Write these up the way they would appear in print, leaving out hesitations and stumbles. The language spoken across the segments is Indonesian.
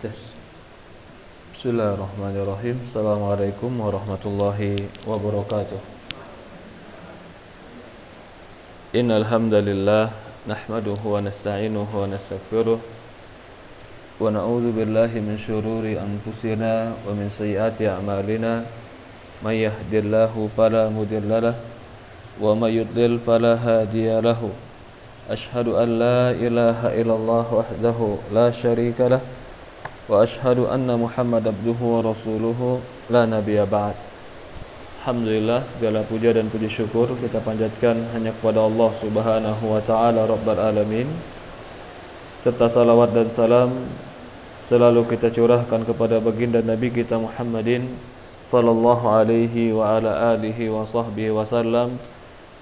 Tes. Bismillahirrahmanirrahim. Assalamualaikum warahmatullahi wabarakatuh. Innal hamdalillah nahmaduhu wa nasta'inuhu wa nastaghfiruh wa na'udzu billahi min syururi anfusina wa min sayyiati a'malina. May yahdihillahu fala mudhillalah wa may yudlil fala hadiyalahu. Ashhadu an la ilaha illallah wahdahu la syarikalah wa ashhadu anna Muhammad abduhu wa rasuluhu la nabiyya ba'd. Alhamdulillah, segala puja dan puji syukur kita panjatkan hanya kepada Allah Subhanahu wa taala Rabbul alamin. Serta salawat dan salam selalu kita curahkan kepada baginda Nabi kita Muhammadin sallallahu alaihi wa ala alihi wa sahbihi wasallam,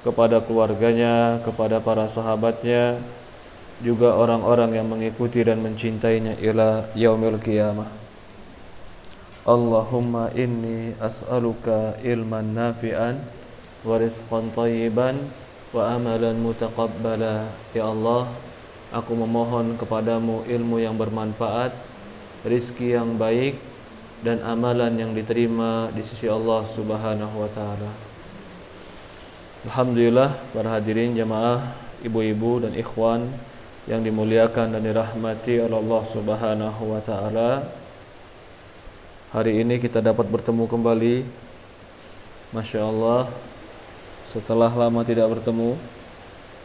kepada keluarganya, kepada para sahabatnya, juga orang-orang yang mengikuti dan mencintainya ila yaumil qiyamah. Allahumma inni as'aluka ilman nafi'an wa rizqan thayyiban wa amalan mutaqabbala. Ya Allah, aku memohon kepadamu ilmu yang bermanfaat, rizki yang baik, dan amalan yang diterima di sisi Allah Subhanahu wa taala. Alhamdulillah, para hadirin jamaah, ibu-ibu dan ikhwan yang dimuliakan dan dirahmati oleh Allah Subhanahu wa taala. Hari ini kita dapat bertemu kembali, Masya Allah, setelah lama tidak bertemu.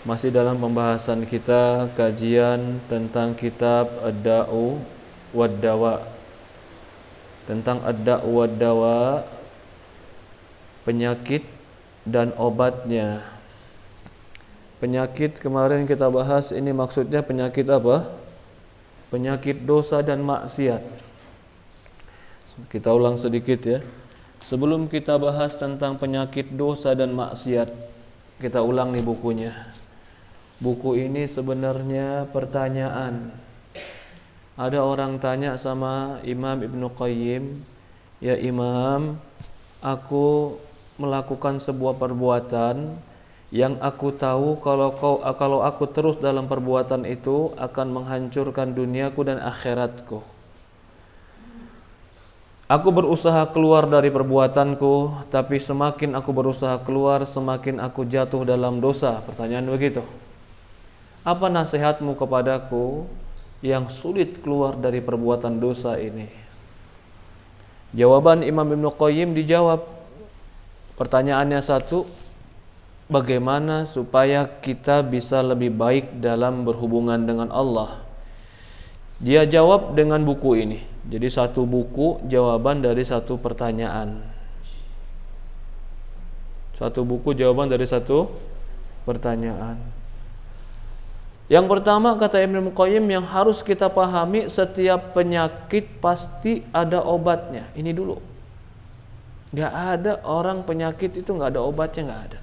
Masih dalam pembahasan kita kajian tentang kitab Ad-Da'u wad-Dawa, tentang Ad-Da'u wad-Dawa, penyakit dan obatnya. Penyakit kemarin kita bahas, ini maksudnya penyakit apa? Penyakit dosa dan maksiat. Kita ulang sedikit ya. Sebelum kita bahas tentang penyakit dosa dan maksiat, kita ulang nih bukunya. Buku ini sebenarnya pertanyaan. Ada orang tanya sama Imam Ibnu Qayyim, "Ya Imam, aku melakukan sebuah perbuatan yang aku tahu kalau aku terus dalam perbuatan itu akan menghancurkan duniaku dan akhiratku. Aku berusaha keluar dari perbuatanku, tapi semakin aku berusaha keluar, semakin aku jatuh dalam dosa." Pertanyaan begitu. Apa nasihatmu kepadaku yang sulit keluar dari perbuatan dosa ini? Jawaban Imam Ibnu Qayyim dijawab. Pertanyaannya satu, bagaimana supaya kita bisa lebih baik dalam berhubungan dengan Allah? Dia jawab dengan buku ini. Jadi satu buku jawaban dari satu pertanyaan. Satu buku jawaban dari satu pertanyaan. Yang pertama, kata Ibnu Qayyim, yang harus kita pahami, setiap penyakit pasti ada obatnya. Ini dulu. Gak ada orang penyakit itu gak ada obatnya, gak ada.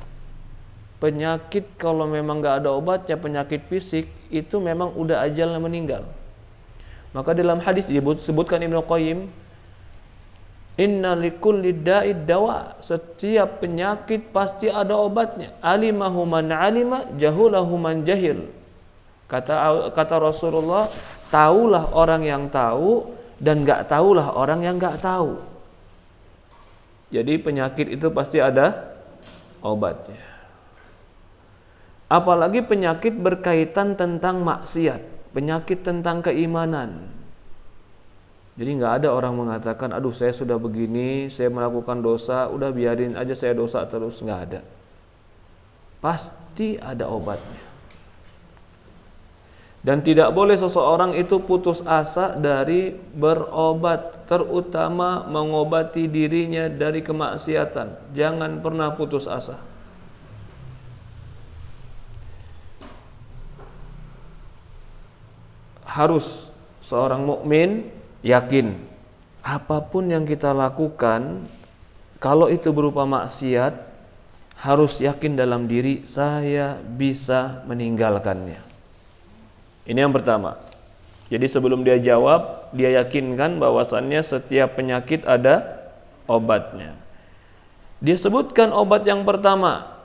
Penyakit kalau memang gak ada obatnya, penyakit fisik itu memang udah ajalnya meninggal. Maka dalam hadis disebutkan Ibnu Qayyim, inna likulli da'id dawa, setiap penyakit pasti ada obatnya. Alimahu man alima, jahulahu man jahil. Kata Rasulullah, taulah orang yang tahu dan gak taulah orang yang gak tahu. Jadi penyakit itu pasti ada obatnya. Apalagi penyakit berkaitan tentang maksiat, penyakit tentang keimanan. Jadi gak ada orang mengatakan, aduh saya sudah begini, saya melakukan dosa, udah biarin aja saya dosa terus. Gak ada. Pasti ada obatnya. Dan tidak boleh seseorang itu putus asa dari berobat, terutama mengobati dirinya dari kemaksiatan. Jangan pernah putus asa. Harus seorang mukmin yakin apapun yang kita lakukan, kalau itu berupa maksiat, harus yakin dalam diri saya bisa meninggalkannya. Ini yang pertama. Jadi sebelum dia jawab, dia yakinkan bahwasannya setiap penyakit ada obatnya. Dia sebutkan obat yang pertama.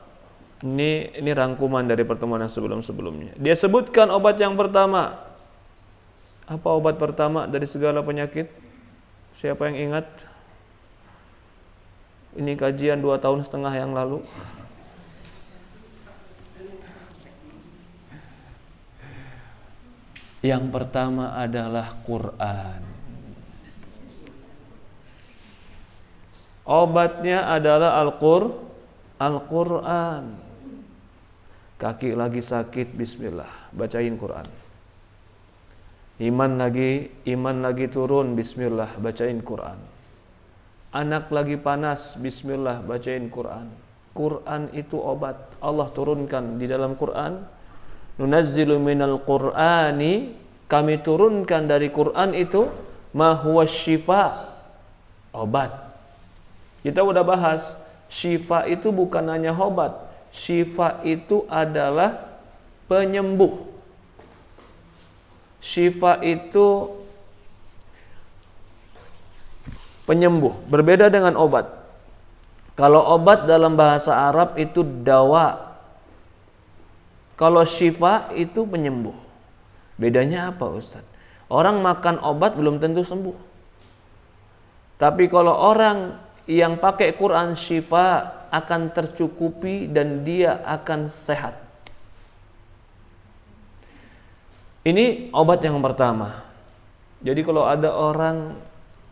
Ini rangkuman dari pertemuan yang sebelum-sebelumnya. Dia sebutkan obat yang pertama, Apa obat pertama dari segala penyakit? Siapa yang ingat? Ini kajian 2,5 tahun yang lalu. Yang pertama adalah Quran. Obatnya adalah Al-Quran. Kaki lagi sakit, bismillah, bacain Quran. Iman lagi turun, bismillah, bacain Quran. Anak lagi panas, bismillah, bacain Quran. Quran itu obat. Allah turunkan di dalam Quran, nunazzilu minal Qur'ani, kami turunkan dari Quran itu ma huwa syifa, obat. Kita udah bahas, syifa itu bukan hanya obat. Syifa itu adalah penyembuh. Syifa itu penyembuh, berbeda dengan obat. Kalau obat dalam bahasa Arab itu dawa. Kalau syifa itu penyembuh. Bedanya apa, Ustaz? Orang makan obat belum tentu sembuh. Tapi kalau orang yang pakai Quran, syifa akan tercukupi dan dia akan sehat. Ini obat yang pertama. Jadi kalau ada orang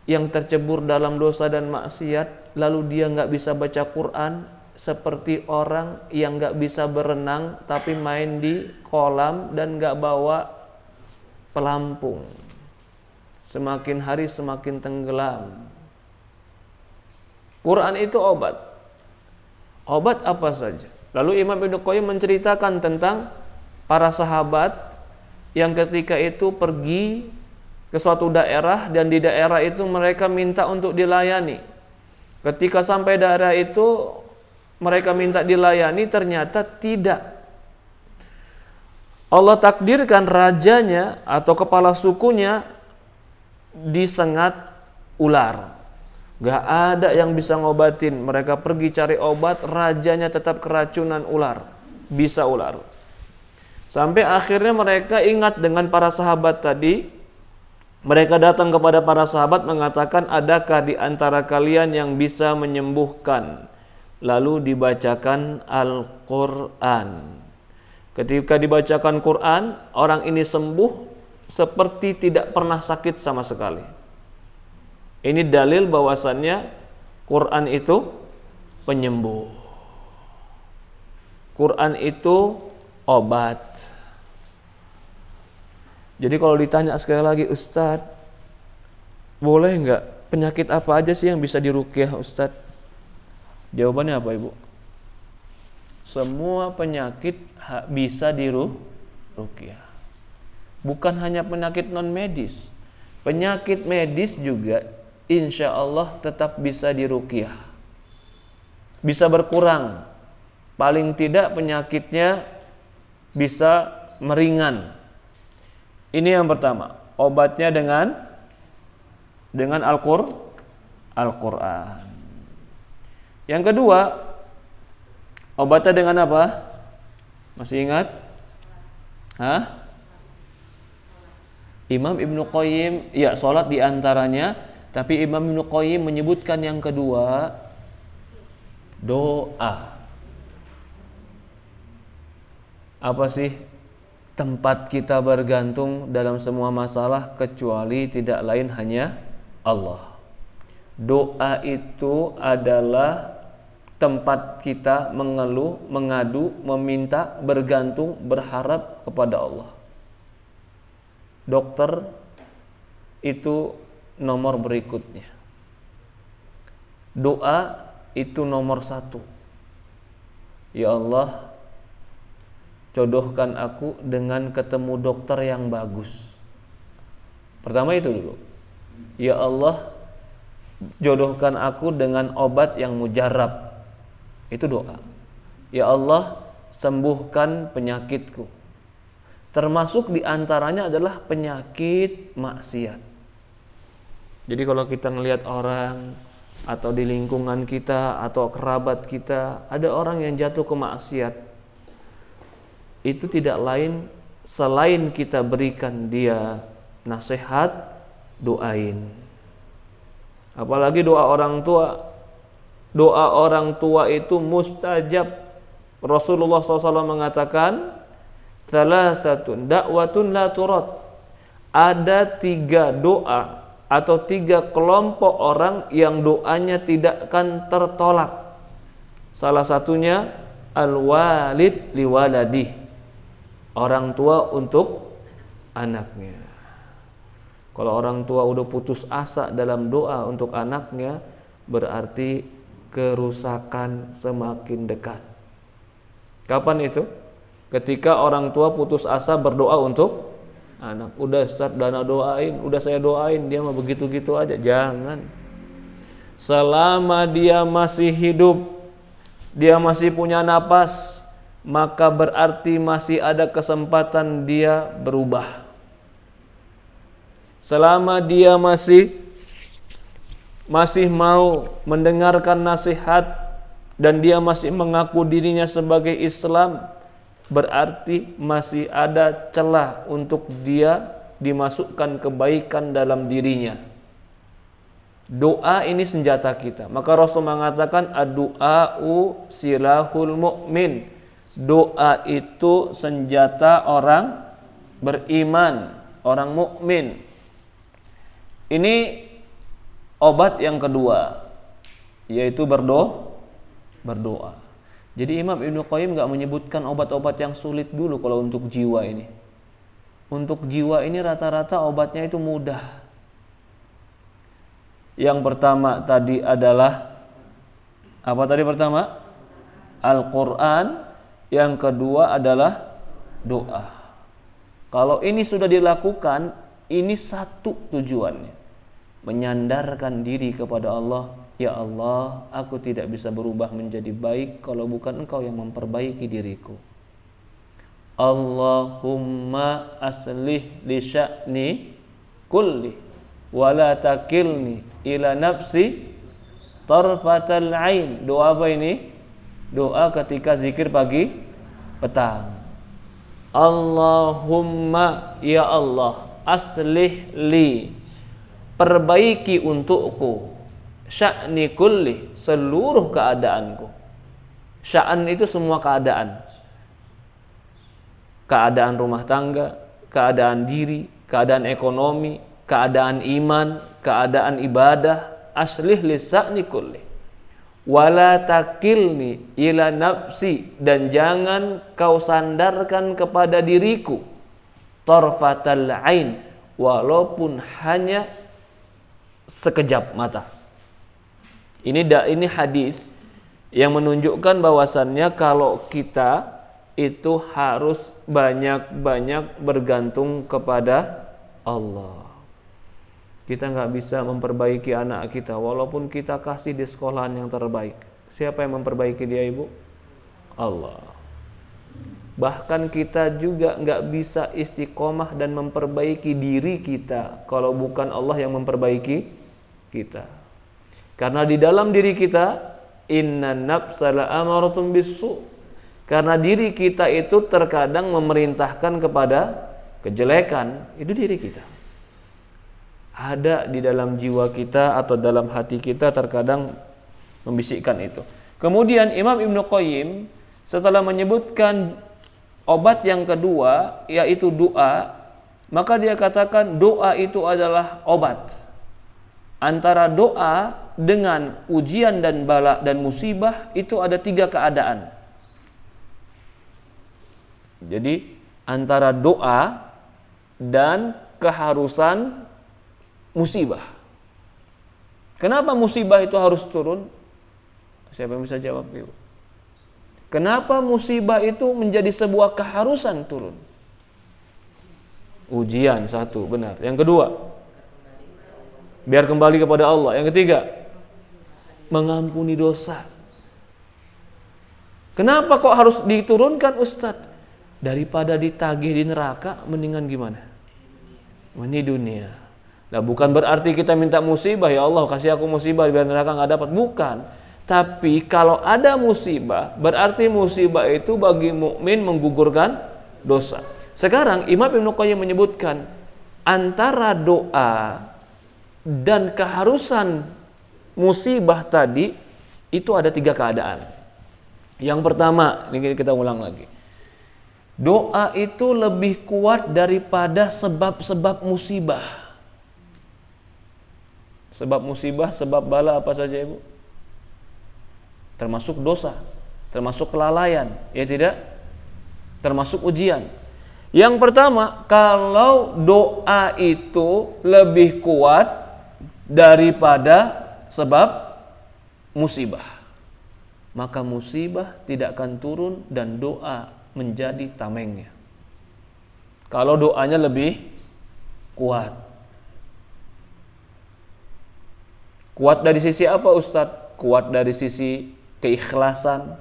yang tercebur dalam dosa dan maksiat, lalu dia nggak bisa baca Quran, seperti orang yang nggak bisa berenang tapi main di kolam dan nggak bawa pelampung. Semakin hari semakin tenggelam. Quran itu obat. Obat apa saja. Lalu Imam Ibnu Qayyim menceritakan tentang para sahabat yang ketika itu pergi ke suatu daerah dan di daerah itu mereka minta untuk dilayani. Ketika sampai daerah itu mereka minta dilayani, ternyata tidak. Allah takdirkan rajanya atau kepala sukunya disengat ular. Gak ada yang bisa ngobatin. Mereka pergi cari obat, rajanya tetap keracunan ular. Bisa ular. Sampai akhirnya mereka ingat dengan para sahabat tadi. Mereka datang kepada para sahabat mengatakan, adakah di antara kalian yang bisa menyembuhkan? Lalu dibacakan Al-Quran. Ketika dibacakan Quran, orang ini sembuh seperti tidak pernah sakit sama sekali. Ini dalil bahwasannya Quran itu penyembuh. Quran itu obat. Jadi kalau ditanya sekali lagi, Ustadz, boleh nggak penyakit apa aja sih yang bisa diruqyah, Ustadz? Jawabannya apa, Ibu? Semua penyakit bisa diruqyah. Bukan hanya penyakit non medis, penyakit medis juga insya Allah tetap bisa diruqyah. Bisa berkurang. Paling tidak penyakitnya bisa meringan. Ini yang pertama, obatnya dengan Al-Quran. Yang kedua, obatnya dengan apa? Masih ingat? Imam Ibnu Qayyim, ya, sholat diantaranya. Tapi Imam Ibnu Qayyim menyebutkan yang kedua, doa. Apa sih tempat kita bergantung dalam semua masalah kecuali tidak lain hanya Allah? Doa itu adalah tempat kita mengeluh, mengadu, meminta, bergantung, berharap kepada Allah. Dokter itu nomor berikutnya. Doa itu nomor 1. Ya Allah, jodohkan aku dengan ketemu dokter yang bagus. Pertama itu dulu. Ya Allah, jodohkan aku dengan obat yang mujarab. Itu doa. Ya Allah, sembuhkan penyakitku. Termasuk diantaranya adalah penyakit maksiat. Jadi kalau kita ngelihat orang atau di lingkungan kita atau kerabat kita, ada orang yang jatuh ke maksiat, itu tidak lain selain kita berikan dia nasihat, doain. Apalagi doa orang tua. Doa orang tua itu mustajab. Rasulullah SAW mengatakan, salasatun da'watun la turad. Ada 3 doa atau 3 kelompok orang yang doanya tidak akan tertolak. Salah satunya al-walid liwaladih, orang tua untuk anaknya. Kalau orang tua udah putus asa dalam doa untuk anaknya, berarti kerusakan semakin dekat. Kapan itu? Ketika orang tua putus asa berdoa untuk anak. Udah Ustaz, dana doain, udah saya doain, dia mah begitu-gitu aja. Jangan. Selama dia masih hidup, dia masih punya napas, maka berarti masih ada kesempatan dia berubah. Selama dia masih mau mendengarkan nasihat dan dia masih mengaku dirinya sebagai Islam, berarti masih ada celah untuk dia dimasukkan kebaikan dalam dirinya. Doa ini senjata kita. Maka Rasul mengatakan ad-du'a'u silahul mu'min. Doa itu senjata orang beriman, orang mukmin. Ini obat yang kedua, yaitu berdoa. Jadi Imam Ibnu Qayyim gak menyebutkan obat-obat yang sulit dulu kalau untuk jiwa ini. Untuk jiwa ini rata-rata obatnya itu mudah. Yang pertama tadi adalah apa tadi pertama? Al-Quran. Yang kedua adalah doa. Kalau ini sudah dilakukan, ini satu tujuannya, menyandarkan diri kepada Allah. Ya Allah, aku tidak bisa berubah menjadi baik kalau bukan Engkau yang memperbaiki diriku. Allahumma aslih li sya'ni kulli wa la takilni ila nafsi tarfatal ain. Doa apa ini? Doa ketika zikir pagi petang. Allahumma, ya Allah, aslih li, perbaiki untukku, sya'ni kulli, seluruh keadaanku. Sya'an itu semua keadaan. Keadaan rumah tangga, keadaan diri, keadaan ekonomi, keadaan iman, keadaan ibadah. Aslih li sya'ni kulli wala takilni ila nafsi, dan jangan kau sandarkan kepada diriku tarfatal ain, walaupun hanya sekejap mata. Ini hadis yang menunjukkan bahwasannya kalau kita itu harus banyak-banyak bergantung kepada Allah. Kita nggak bisa memperbaiki anak kita walaupun kita kasih di sekolahan yang terbaik. Siapa yang memperbaiki dia, Ibu? Allah. Bahkan kita juga nggak bisa istiqomah dan memperbaiki diri kita kalau bukan Allah yang memperbaiki kita. Karena di dalam diri kita, innan nafsa la'amaratun bisu'. Karena diri kita itu terkadang memerintahkan kepada kejelekan. Itu diri kita. Ada di dalam jiwa kita atau dalam hati kita terkadang membisikkan itu. Kemudian Imam Ibnu Qayyim setelah menyebutkan obat yang kedua, yaitu doa, maka dia katakan doa itu adalah obat. Antara doa dengan ujian dan bala dan musibah itu ada 3 keadaan. Jadi antara doa dan keharusan musibah. Kenapa musibah itu harus turun? Siapa yang bisa jawab, Ibu? Kenapa musibah itu menjadi sebuah keharusan turun? Ujian, satu, benar. Yang kedua, biar kembali kepada Allah. Yang ketiga, mengampuni dosa. Kenapa kok harus diturunkan, Ustadz? Daripada ditagih di neraka, mendingan gimana? Ini dunia. Nah, bukan berarti kita minta musibah, ya Allah kasih aku musibah biar neraka nggak dapat. Bukan. Tapi kalau ada musibah, berarti musibah itu bagi mukmin menggugurkan dosa. Sekarang Imam Ibnu Qayyim menyebutkan antara doa dan keharusan musibah tadi itu ada 3 keadaan. Yang pertama, ini kita ulang lagi. Doa itu lebih kuat daripada sebab-sebab musibah. Sebab musibah, sebab bala apa saja, Ibu? Termasuk dosa, termasuk kelalaian, ya tidak? Termasuk ujian. Yang pertama, kalau doa itu lebih kuat daripada sebab musibah, maka musibah tidak akan turun dan doa menjadi tamengnya. Kalau doanya lebih kuat. Kuat dari sisi apa, Ustadz? Kuat dari sisi keikhlasan,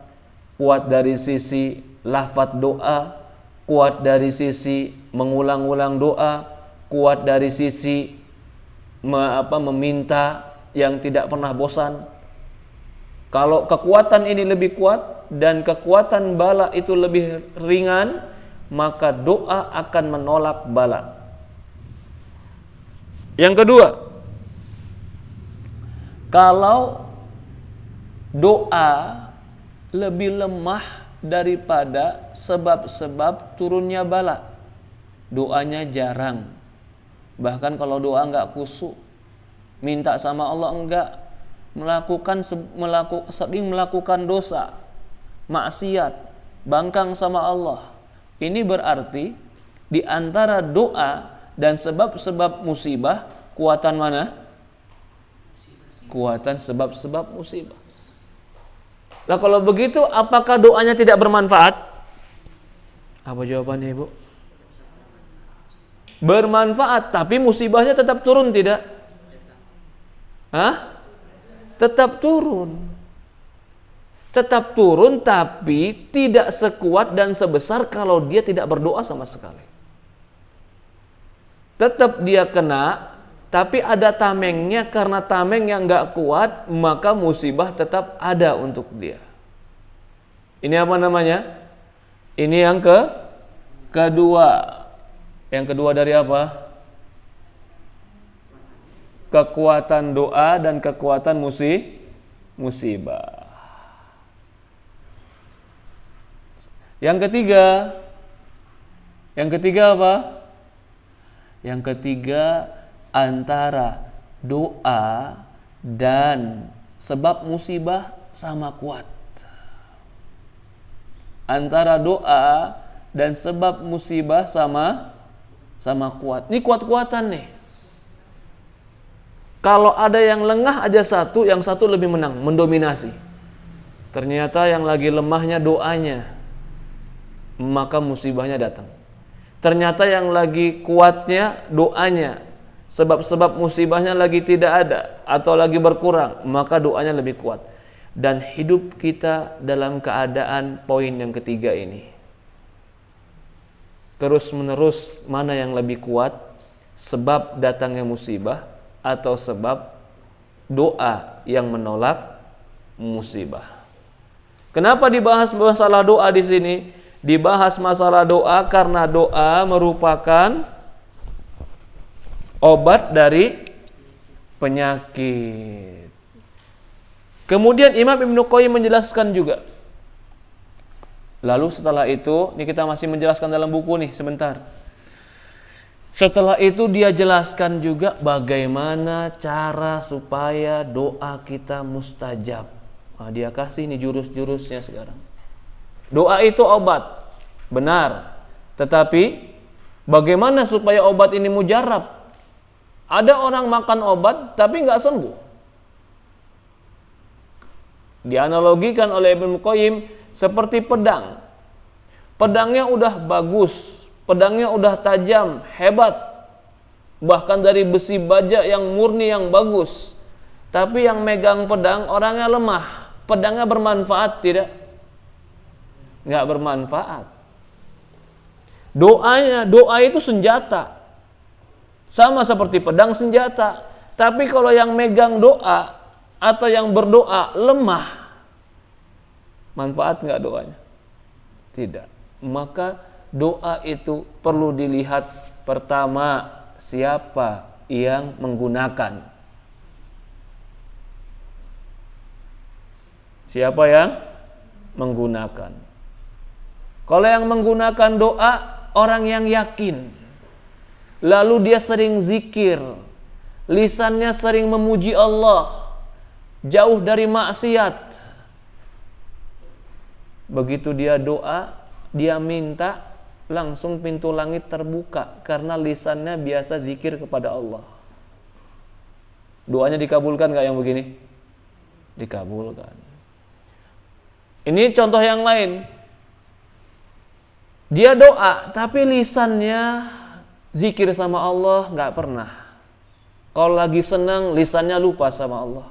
kuat dari sisi lafaz doa, kuat dari sisi mengulang-ulang doa, kuat dari sisi meminta yang tidak pernah bosan. Kalau kekuatan ini lebih kuat dan kekuatan bala itu lebih ringan, maka doa akan menolak bala. Yang kedua, kalau doa lebih lemah daripada sebab-sebab turunnya bala, doanya jarang. Bahkan kalau doa enggak khusyuk, minta sama Allah enggak, sering melakukan dosa, maksiat, bangkang sama Allah. Ini berarti di antara doa dan sebab-sebab musibah, kuatan mana? Kuatan sebab-sebab musibah. Nah, kalau begitu apakah doanya tidak bermanfaat? Apa jawabannya, Ibu? Bermanfaat, tapi musibahnya tetap turun tidak? Hah? Tetap turun. Tetap turun, tapi tidak sekuat dan sebesar kalau dia tidak berdoa sama sekali. Tetap dia kena, tapi ada tamengnya. Karena tameng yang gak kuat, maka musibah tetap ada untuk dia. Ini apa namanya? Ini yang kedua. Yang kedua dari apa? Kekuatan doa dan kekuatan musibah. Yang ketiga apa? Yang ketiga, antara doa dan sebab musibah sama kuat. Antara doa dan sebab musibah sama kuat. Ini kuat-kuatan nih. Kalau ada yang lengah aja satu, yang satu lebih menang, mendominasi. Ternyata yang lagi lemahnya doanya, maka musibahnya datang. Ternyata yang lagi kuatnya doanya, sebab-sebab musibahnya lagi tidak ada atau lagi berkurang, maka doanya lebih kuat. Dan hidup kita dalam keadaan poin yang ketiga ini. Terus menerus mana yang lebih kuat? Sebab datangnya musibah atau sebab doa yang menolak musibah. Kenapa dibahas masalah doa di sini? Dibahas masalah doa karena doa merupakan obat dari penyakit. Kemudian Imam Ibnu Qayyim menjelaskan juga. Lalu setelah itu, ini kita masih menjelaskan dalam buku nih sebentar. Setelah itu dia jelaskan juga bagaimana cara supaya doa kita mustajab. Nah, dia kasih nih jurus-jurusnya sekarang. Doa itu obat, benar. Tetapi bagaimana supaya obat ini mujarab? Ada orang makan obat tapi nggak sembuh. Dianalogikan oleh Ibnu Qayyim seperti pedang. Pedangnya udah bagus, pedangnya udah tajam, hebat. Bahkan dari besi baja yang murni, yang bagus. Tapi yang megang pedang orangnya lemah. Pedangnya bermanfaat tidak? Nggak bermanfaat. Doa itu senjata. Sama seperti pedang senjata. Tapi kalau yang megang doa atau yang berdoa lemah, manfaat nggak doanya? Tidak. Maka doa itu perlu dilihat pertama siapa yang menggunakan. Siapa yang menggunakan? Kalau yang menggunakan doa, orang yang yakin. Lalu dia sering zikir, lisannya sering memuji Allah, jauh dari maksiat. Begitu dia doa, dia minta, langsung pintu langit terbuka karena lisannya biasa zikir kepada Allah. Doanya dikabulkan gak yang begini? Dikabulkan. Ini contoh yang lain. Dia doa, tapi lisannya zikir sama Allah gak pernah. Kalau lagi senang, lisannya lupa sama Allah.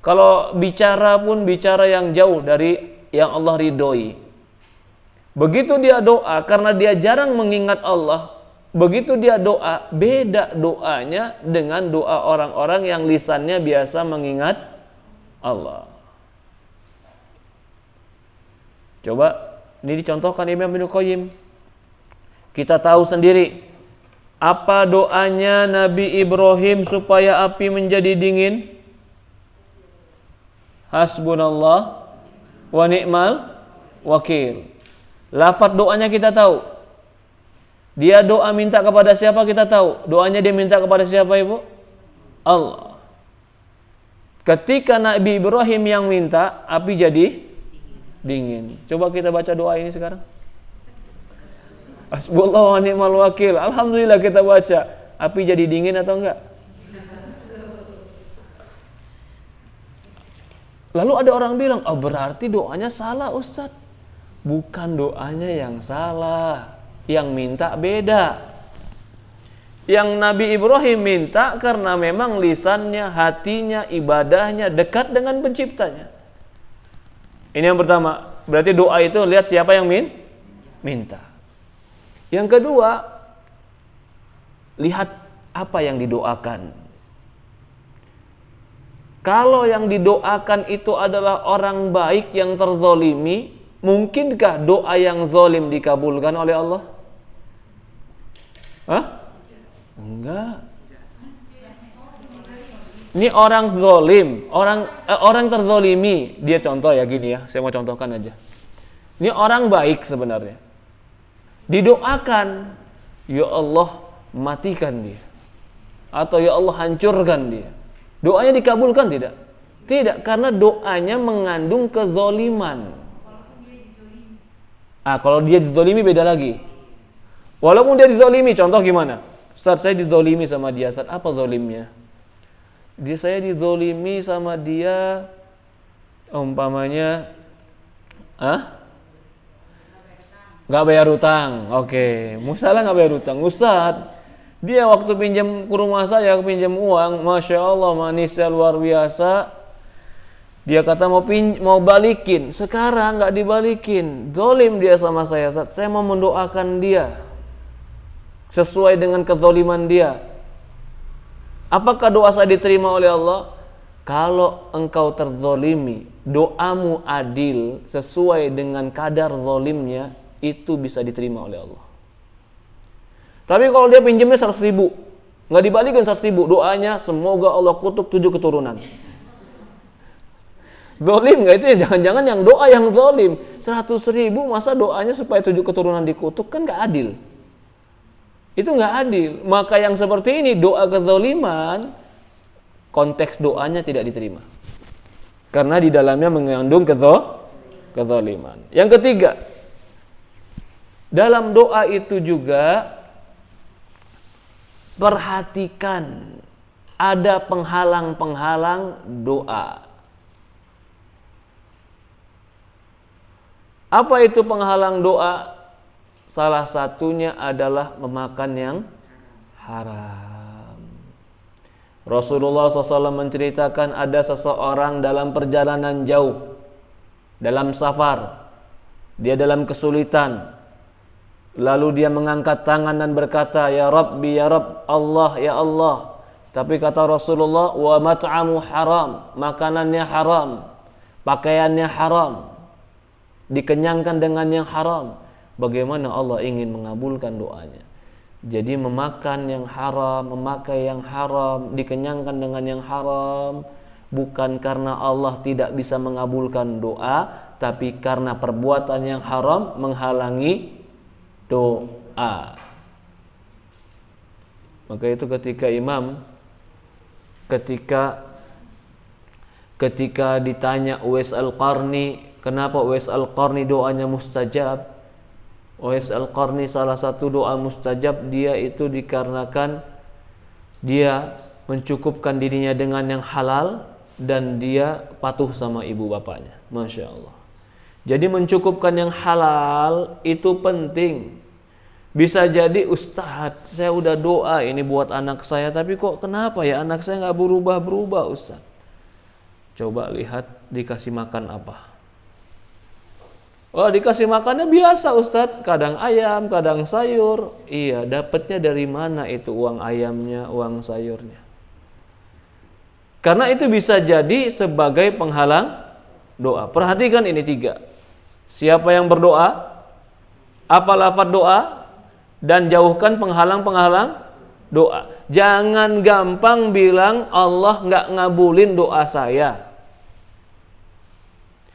Kalau bicara pun bicara yang jauh dari yang Allah ridhoi. Begitu dia doa, karena dia jarang mengingat Allah, begitu dia doa, beda doanya dengan doa orang-orang yang lisannya biasa mengingat Allah. Coba ini dicontohkan Imam Ibnu Qayyim. Kita tahu sendiri apa doanya Nabi Ibrahim supaya api menjadi dingin? Hasbunallah wa ni'mal wakil. Lafaz doanya kita tahu. Dia doa minta kepada siapa kita tahu. Doanya dia minta kepada siapa, Ibu? Allah. Ketika Nabi Ibrahim yang minta, api jadi dingin. Coba kita baca doa ini sekarang. Hasbunallah wa ni'mal wakil. Alhamdulillah kita baca. Api jadi dingin atau enggak? Lalu ada orang bilang, oh berarti doanya salah Ustadz. Bukan doanya yang salah, yang minta beda. Yang Nabi Ibrahim minta karena memang lisannya, hatinya, ibadahnya dekat dengan penciptanya. Ini yang pertama. Berarti doa itu lihat siapa yang minta. Yang kedua, lihat apa yang didoakan. Kalau yang didoakan itu adalah orang baik yang terzolimi, mungkinkah doa yang zolim dikabulkan oleh Allah? Hah? Enggak. Ini orang zolim, orang terzolimi. Dia contoh ya gini ya, saya mau contohkan aja. Ini orang baik sebenarnya. Didoakan, ya Allah matikan dia. Atau ya Allah hancurkan dia. Doanya dikabulkan tidak? Tidak, karena doanya mengandung kezoliman. Kalau dia dizolimi beda lagi. Walaupun dia dizolimi, contoh gimana? Ustaz, saya dizolimi sama dia. Ustaz, apa zolimnya? Saya dizolimi sama dia, umpamanya, nggak bayar utang. Oke, musalah nggak bayar utang. Ustaz, dia waktu pinjam ke rumah saya, pinjam uang, Masya Allah manisnya luar biasa. Dia kata mau balikin, sekarang nggak dibalikin. Zolim dia sama saya. Saya mau mendoakan dia sesuai dengan kezoliman dia. Apakah doa saya diterima oleh Allah? Kalau engkau terzolimi, doamu adil sesuai dengan kadar zolimnya, itu bisa diterima oleh Allah. Tapi kalau dia pinjamnya 100.000, nggak dibalikin 100.000, doanya semoga Allah kutuk 7 keturunan. Zolim nggak itu ya? Jangan-jangan yang doa yang zolim 100.000, masa doanya supaya 7 keturunan dikutuk, kan nggak adil. Itu nggak adil. Maka yang seperti ini doa kezoliman, konteks doanya tidak diterima. Karena di dalamnya mengandung kezoliman. Yang ketiga, dalam doa itu juga perhatikan ada penghalang-penghalang doa. Apa itu penghalang doa? Salah satunya adalah memakan yang haram. Rasulullah SAW menceritakan ada seseorang dalam perjalanan jauh, dalam safar, dia dalam kesulitan. Lalu dia mengangkat tangan dan berkata, Ya Rabbi, Ya Rabb, Allah, Ya Allah. Tapi kata Rasulullah, wa mat'amu haram, makanannya haram, pakaiannya haram, dikenyangkan dengan yang haram. Bagaimana Allah ingin mengabulkan doanya? Jadi memakan yang haram, memakai yang haram, dikenyangkan dengan yang haram, bukan karena Allah tidak bisa mengabulkan doa, tapi karena perbuatan yang haram menghalangi doa. Maka itu ketika ditanya Uwais Al-Qarni, kenapa Uwais Al-Qarni doanya mustajab? Uwais Al-Qarni salah satu doa mustajab dia itu dikarenakan dia mencukupkan dirinya dengan yang halal dan dia patuh sama ibu bapaknya. Masya Allah. Jadi mencukupkan yang halal itu penting. Bisa jadi, Ustadz, saya udah doa ini buat anak saya, tapi kok kenapa ya anak saya nggak berubah-berubah, Ustadz? Coba lihat dikasih makan apa. Oh, dikasih makannya biasa, Ustadz, kadang ayam, kadang sayur. Iya, dapatnya dari mana itu uang ayamnya, uang sayurnya? Karena itu bisa jadi sebagai penghalang doa. Perhatikan ini 3. Siapa yang berdoa, apa lafaz doa, dan jauhkan penghalang-penghalang doa. Jangan gampang bilang Allah nggak ngabulin doa saya.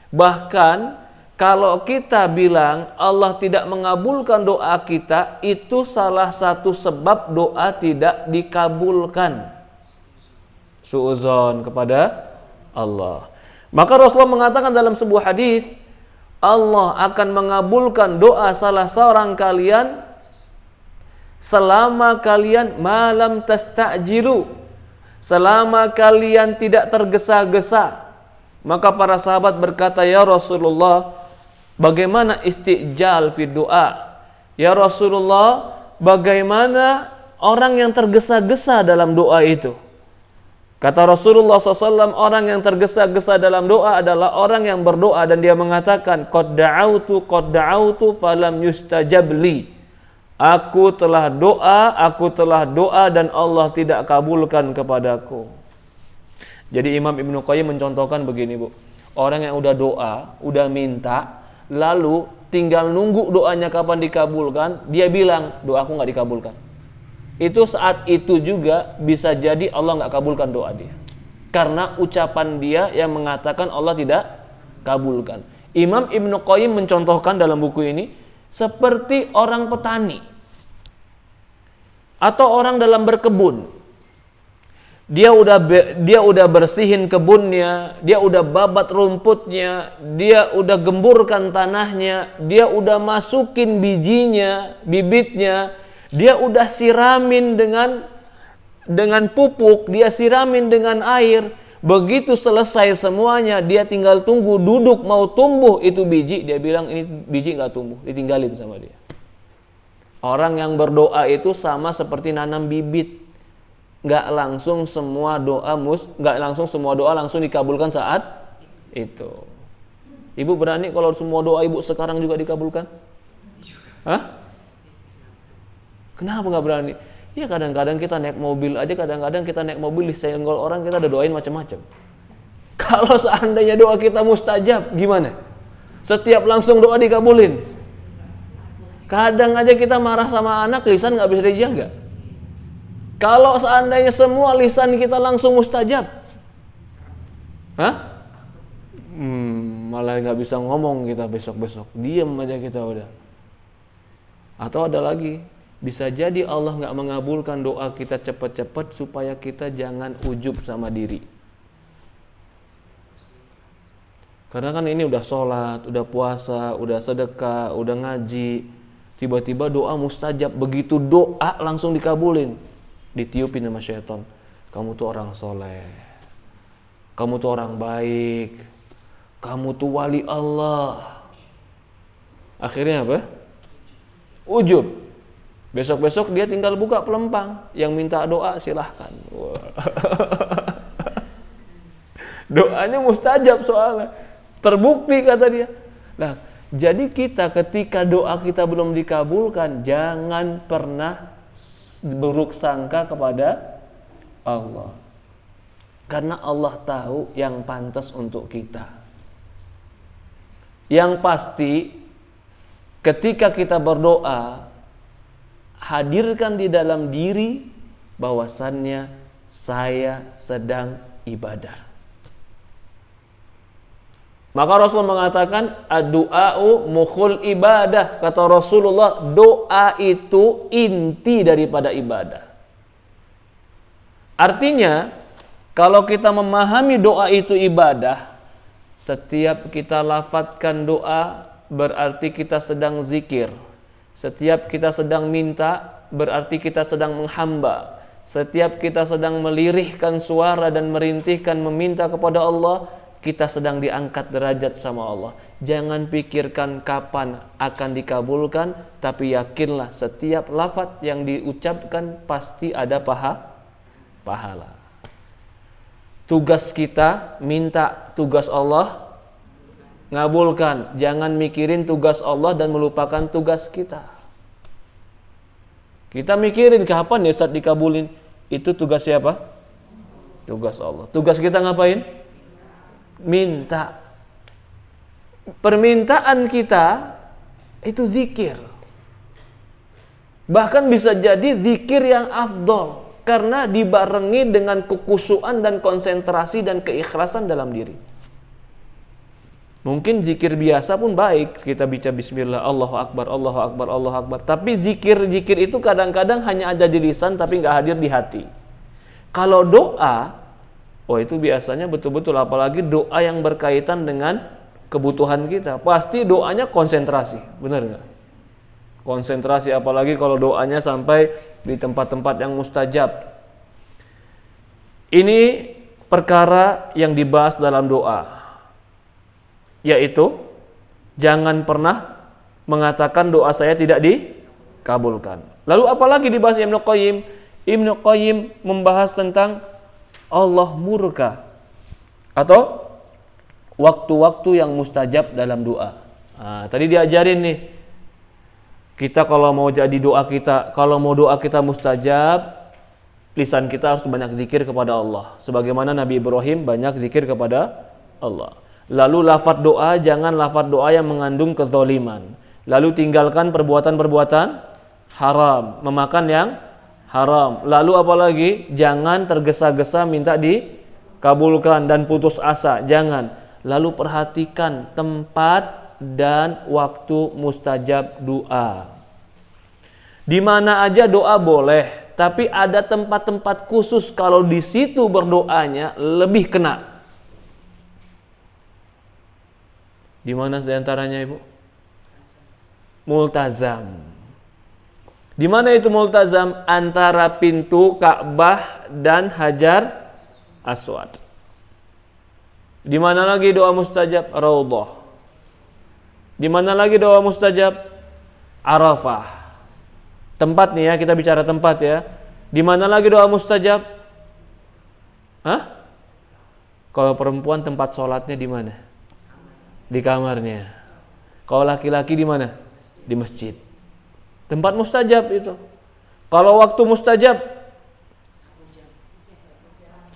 Bahkan kalau kita bilang Allah tidak mengabulkan doa kita, itu salah satu sebab doa tidak dikabulkan. Suudzon kepada Allah. Maka Rasulullah mengatakan dalam sebuah hadis, Allah akan mengabulkan doa salah seorang kalian selama kalian malam tasta'jilu, selama kalian tidak tergesa-gesa. Maka para sahabat berkata, ya Rasulullah, bagaimana istijal fi doa? Ya Rasulullah, bagaimana orang yang tergesa-gesa dalam doa itu? Kata Rasulullah SAW, orang yang tergesa-gesa dalam doa adalah orang yang berdoa dan dia mengatakan, qad da'autu falam yustajab li. Aku telah doa dan Allah tidak kabulkan kepadaku. Jadi Imam Ibnu Qayyim mencontohkan begini, Bu. Orang yang udah doa, udah minta, lalu tinggal nunggu doanya kapan dikabulkan, dia bilang, doaku gak dikabulkan. Itu saat itu juga bisa jadi Allah gak kabulkan doa dia. Karena ucapan dia yang mengatakan Allah tidak kabulkan. Imam Ibnu Qayyim mencontohkan dalam buku ini, seperti orang petani atau orang dalam berkebun. Dia udah bersihin kebunnya, dia udah babat rumputnya, dia udah gemburkan tanahnya, dia udah masukin bijinya, bibitnya, dia udah siramin dengan pupuk, dia siramin dengan air. Begitu selesai semuanya, dia tinggal tunggu, duduk mau tumbuh itu biji, dia bilang ini biji nggak tumbuh, ditinggalin sama dia. Orang yang berdoa itu sama seperti nanam bibit. Nggak langsung semua doa langsung dikabulkan saat itu. Ibu berani kalau semua doa ibu sekarang juga dikabulkan? Hah? Kenapa nggak berani? Ya kadang-kadang kita naik mobil aja, kadang-kadang kita naik mobil disenggol orang, kita ada doain macam-macam. Kalau seandainya doa kita mustajab, gimana? Setiap langsung doa dikabulin. Kadang aja kita marah sama anak, lisan nggak bisa dijaga. Kalau seandainya semua lisan kita langsung mustajab, malah nggak bisa ngomong kita besok-besok, diem aja kita udah. Atau ada lagi, bisa jadi Allah nggak mengabulkan doa kita cepat-cepat supaya kita jangan ujub sama diri. Karena kan ini udah sholat, udah puasa, udah sedekah, udah ngaji, tiba-tiba doa mustajab, begitu doa langsung dikabulin. Ditiupin sama syaitan, kamu tuh orang soleh, kamu tuh orang baik, kamu tuh wali Allah. Akhirnya apa? Ujub. Besok-besok dia tinggal buka pelempang, yang minta doa silahkan. Doanya mustajab soalnya, terbukti kata dia. Nah, jadi kita ketika doa kita belum dikabulkan, jangan pernah buruk sangka kepada Allah. Karena Allah tahu yang pantas untuk kita. Yang pasti ketika kita berdoa, hadirkan di dalam diri bahwasannya saya sedang ibadah. Maka Rasul mengatakan ad-du'a'u mukhul ibadah. Kata Rasulullah, doa itu inti daripada ibadah. Artinya, kalau kita memahami doa itu ibadah, setiap kita lafadzkan doa berarti kita sedang zikir. Setiap kita sedang minta berarti kita sedang menghamba. Setiap kita sedang melirihkan suara dan merintihkan meminta kepada Allah, kita sedang diangkat derajat sama Allah. Jangan pikirkan kapan akan dikabulkan, tapi yakinlah setiap lafaz yang diucapkan pasti ada pahala. Tugas kita minta tugas Allah ngabulkan. Jangan mikirin tugas Allah dan melupakan tugas kita. Kita mikirin kapan ya Ustaz dikabulin. Itu tugas siapa? Tugas Allah. Tugas kita ngapain? Minta. Permintaan kita itu zikir. Bahkan bisa jadi zikir yang afdol karena dibarengi dengan kekhusyuan dan konsentrasi dan keikhlasan dalam diri. Mungkin zikir biasa pun baik, kita baca bismillah, Allahu akbar, Allahu akbar, Allahu akbar. Tapi zikir itu kadang-kadang hanya ada di lisan tapi nggak hadir di hati. Kalau doa, itu biasanya betul-betul, apalagi doa yang berkaitan dengan kebutuhan kita. Pasti doanya konsentrasi, benar nggak? Konsentrasi, apalagi kalau doanya sampai di tempat-tempat yang mustajab. Ini perkara yang dibahas dalam doa, yaitu jangan pernah mengatakan doa saya tidak dikabulkan. Lalu apalagi dibahas Ibnu Qayyim? Ibnu Qayyim membahas tentang Allah murka atau waktu-waktu yang mustajab dalam doa. Tadi diajarin nih, kita kalau mau jadi doa kita, kalau mau doa kita mustajab, lisan kita harus banyak zikir kepada Allah. Sebagaimana Nabi Ibrahim banyak zikir kepada Allah. Lalu lafaz doa, jangan lafaz doa yang mengandung kezaliman. Lalu tinggalkan perbuatan-perbuatan haram, memakan yang haram. Lalu apalagi? Jangan tergesa-gesa minta dikabulkan dan putus asa, jangan. Lalu perhatikan tempat dan waktu mustajab doa. Di mana aja doa boleh, tapi ada tempat-tempat khusus kalau di situ berdoanya lebih kena. Di mana diantaranya Ibu? Multazam. Di mana itu multazam? Antara pintu Ka'bah dan Hajar Aswad. Di mana lagi doa mustajab? Raudhah. Di mana lagi doa mustajab? Arafah. Tempat nih ya, kita bicara tempat ya. Di mana lagi doa mustajab? Kalau perempuan tempat sholatnya di mana? Di kamarnya. Kalau laki-laki di mana? Di masjid. Tempat mustajab itu. Kalau waktu mustajab?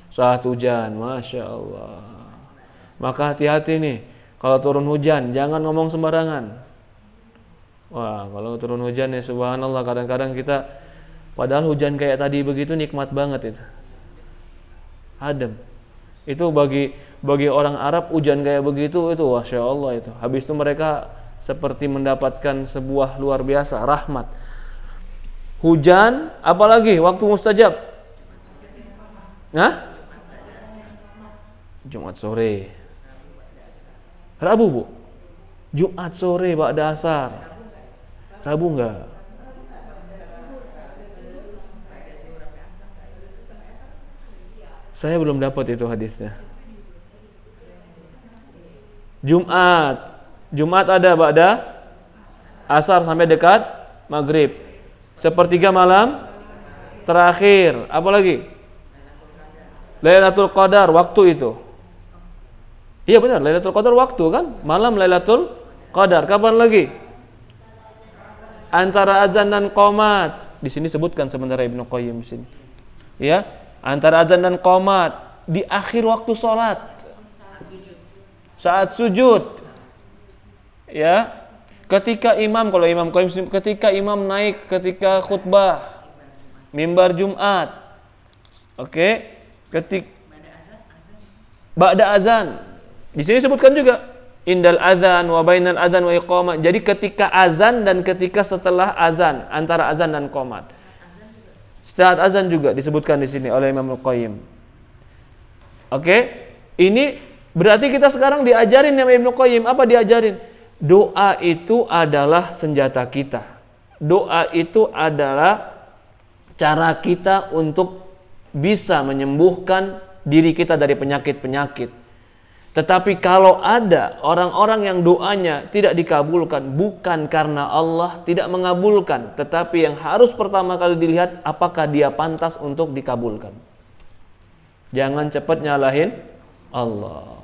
Saat hujan, Masya Allah. Maka hati-hati nih, kalau turun hujan jangan ngomong sembarangan. Wah, kalau turun hujan ya subhanallah, kadang-kadang kita padahal hujan kayak tadi begitu nikmat banget itu. Adem. Itu bagi orang Arab hujan kayak begitu itu Masya Allah itu. Habis itu mereka seperti mendapatkan sebuah luar biasa rahmat. Hujan, apalagi waktu mustajab? Jumat sore. Rabu Bu? Jumat sore ba'da asar. Rabu enggak? Saya belum dapat itu hadisnya. Jumat ada ba'da asar sampai dekat maghrib. Sepertiga malam terakhir. Apa lagi? Lailatul Qadar, waktu itu. Iya benar, Lailatul Qadar waktu kan? Malam Lailatul Qadar. Kapan lagi? Antara azan dan qomat. Di sini sebutkan sebenarnya Ibnu Qayyim di sini. Ya, antara azan dan qomat di akhir waktu salat. Saat sujud. Ya. Kalau Imam Qayyim, ketika imam naik ketika khutbah mimbar Jumat. Oke, ba'da azan. Di sini sebutkan juga indal azan wa bainal azan wa iqamah. Jadi ketika azan dan ketika setelah azan, antara azan dan qomat. Setelah azan juga disebutkan di sini oleh Imam Qayyim. Oke, ini berarti kita sekarang diajarin sama Ibnu Qayyim, apa diajarin? Doa itu adalah senjata kita. Doa itu adalah cara kita untuk bisa menyembuhkan diri kita dari penyakit-penyakit. Tetapi kalau ada orang-orang yang doanya tidak dikabulkan, bukan karena Allah tidak mengabulkan, tetapi yang harus pertama kali dilihat apakah dia pantas untuk dikabulkan. Jangan cepat nyalahin Allah.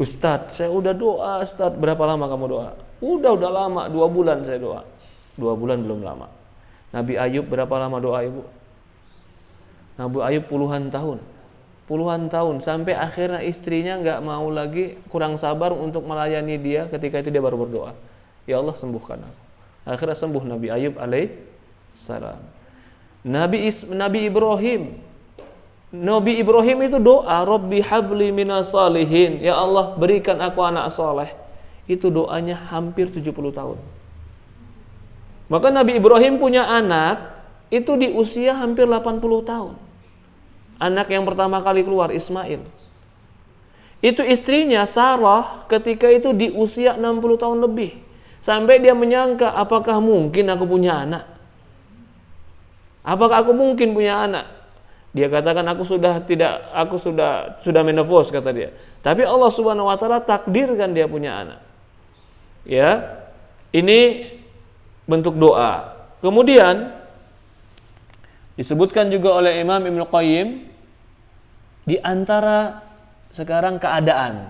Ustadz, saya udah doa, Ustadz. Berapa lama kamu doa? Udah lama, 2 bulan saya doa. 2 bulan belum lama. Nabi Ayub berapa lama doa, Ibu? Nabi Ayub puluhan tahun, sampai akhirnya istrinya nggak mau lagi, kurang sabar untuk melayani dia. Ketika itu dia baru berdoa, ya Allah sembuhkan aku. Akhirnya sembuh Nabi Ayub alaihissalam. Nabi Ibrahim itu doa, Rabbi habli minas salihin, ya Allah berikan aku anak soleh. Itu doanya hampir 70 tahun. Maka Nabi Ibrahim punya anak itu di usia hampir 80 tahun. Anak yang pertama kali keluar, Ismail. Itu istrinya Sarah ketika itu di usia 60 tahun lebih. Sampai dia menyangka, apakah mungkin aku punya anak? Apakah aku mungkin punya anak? Dia katakan aku sudah menopause, kata dia. Tapi Allah Subhanahu wa taala takdirkan dia punya anak. Ya. Ini bentuk doa. Kemudian disebutkan juga oleh Imam Ibnu Qayyim di antara sekarang keadaan.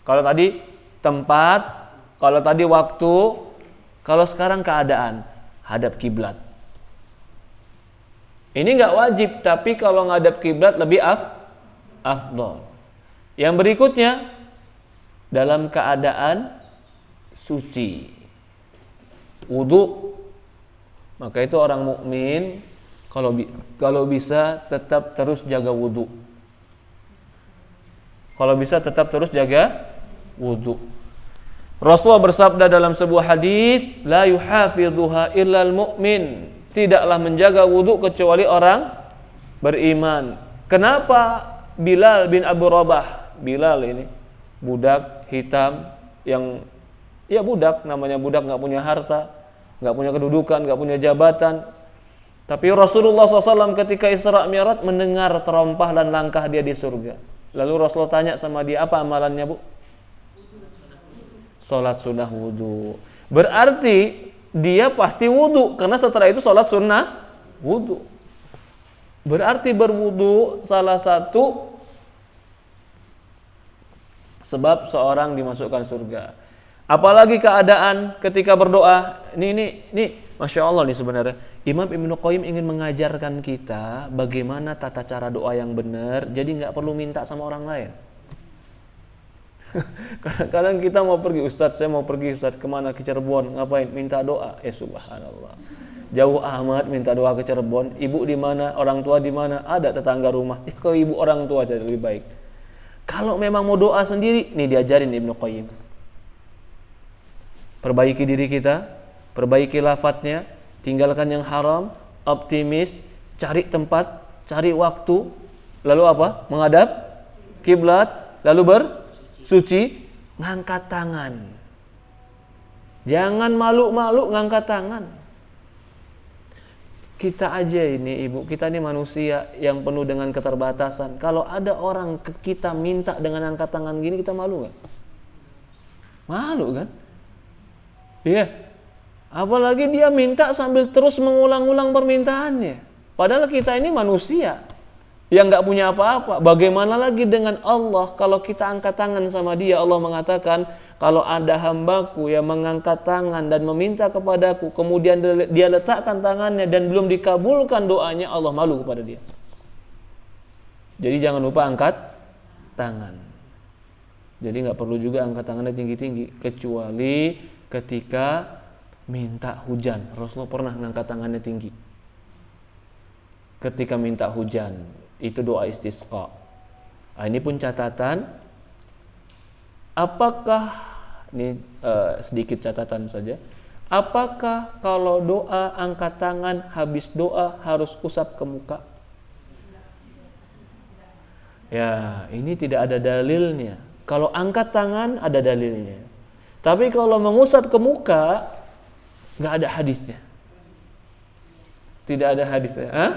Kalau tadi tempat, kalau tadi waktu, kalau sekarang keadaan, hadap kiblat. Ini enggak wajib, tapi kalau ngadap kiblat lebih afdal. Yang berikutnya dalam keadaan suci, wudu. Maka itu orang mukmin kalau bisa tetap terus jaga wudu. Kalau bisa tetap terus jaga wudu. Rasulullah bersabda dalam sebuah hadis, la yuhafidhuha illal mu'min. Tidaklah menjaga wudu kecuali orang beriman. Kenapa Bilal bin Abu Rabah? Bilal ini budak hitam yang ya budak, namanya budak, enggak punya harta, enggak punya kedudukan, enggak punya jabatan. Tapi Rasulullah SAW ketika Isra Mi'raj mendengar terompah dan langkah dia di surga. Lalu Rasulullah tanya sama dia, apa amalannya, Bu? Salat sunnah wudu. Berarti dia pasti wudu, karena setelah itu salat sunnah wudu. Berarti berwudu salah satu sebab seorang dimasukkan surga. Apalagi keadaan ketika berdoa. Ini Masya Allah nih sebenarnya. Imam Ibnu Qayyim ingin mengajarkan kita bagaimana tata cara doa yang benar. Jadi gak perlu minta sama orang lain. Kadang-kadang kita mau pergi, Ustadz saya mau pergi Ustadz kemana, ke Cirebon, ngapain? Minta doa. Subhanallah. Jauh amat minta doa ke Cirebon. Ibu di mana? Orang tua di mana? Ada tetangga rumah. Kalau ibu orang tua jadi lebih baik. Kalau memang mau doa sendiri, nih diajarin Ibnu Qayyim. Perbaiki diri kita, perbaiki lafadznya, tinggalkan yang haram, optimis, cari tempat, cari waktu, lalu apa? Menghadap kiblat, lalu bersuci, ngangkat tangan. Jangan malu-malu ngangkat tangan. Kita aja ini Ibu, kita ini manusia yang penuh dengan keterbatasan. Kalau ada orang ke kita minta dengan angkat tangan gini, kita malu gak? Malu kan? Iya. Apalagi dia minta sambil terus mengulang-ulang permintaannya. Padahal kita ini manusia yang gak punya apa-apa. Bagaimana lagi dengan Allah? Kalau kita angkat tangan sama dia, Allah mengatakan, kalau ada hambaku yang mengangkat tangan dan meminta kepadaku, kemudian dia letakkan tangannya dan belum dikabulkan doanya, Allah malu kepada dia. Jadi jangan lupa angkat tangan. Jadi nggak perlu juga angkat tangannya tinggi-tinggi, kecuali ketika minta hujan. Rasulullah pernah ngangkat tangannya tinggi ketika minta hujan. Itu doa istisqa. Nah, ini pun catatan. Apakah ini sedikit catatan saja. Apakah kalau doa angkat tangan habis doa harus usap ke muka? Ya, ini tidak ada dalilnya. Kalau angkat tangan ada dalilnya. Tapi kalau mengusap ke muka nggak ada hadisnya. Tidak ada hadisnya. Hah?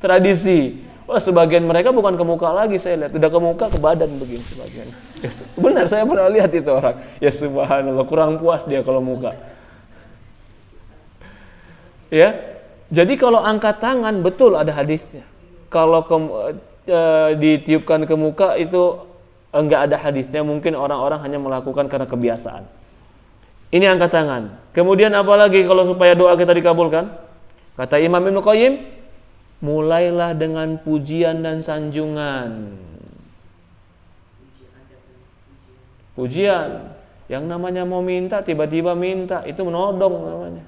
Tradisi. Wah, sebagian mereka bukan ke muka lagi, saya lihat. Udah ke muka, ke badan begini sebagian. Ya, benar, saya pernah lihat itu orang. Ya subhanallah, kurang puas dia kalau muka. Ya. Jadi kalau angkat tangan betul ada hadisnya. Kalau ditiupkan ke muka itu enggak ada hadisnya, mungkin orang-orang hanya melakukan karena kebiasaan. Ini angkat tangan. Kemudian apalagi kalau supaya doa kita dikabulkan? Kata Imam Ibnu Qayyim, mulailah dengan pujian dan sanjungan. Pujian. Yang namanya mau minta, tiba-tiba minta, itu menodong namanya.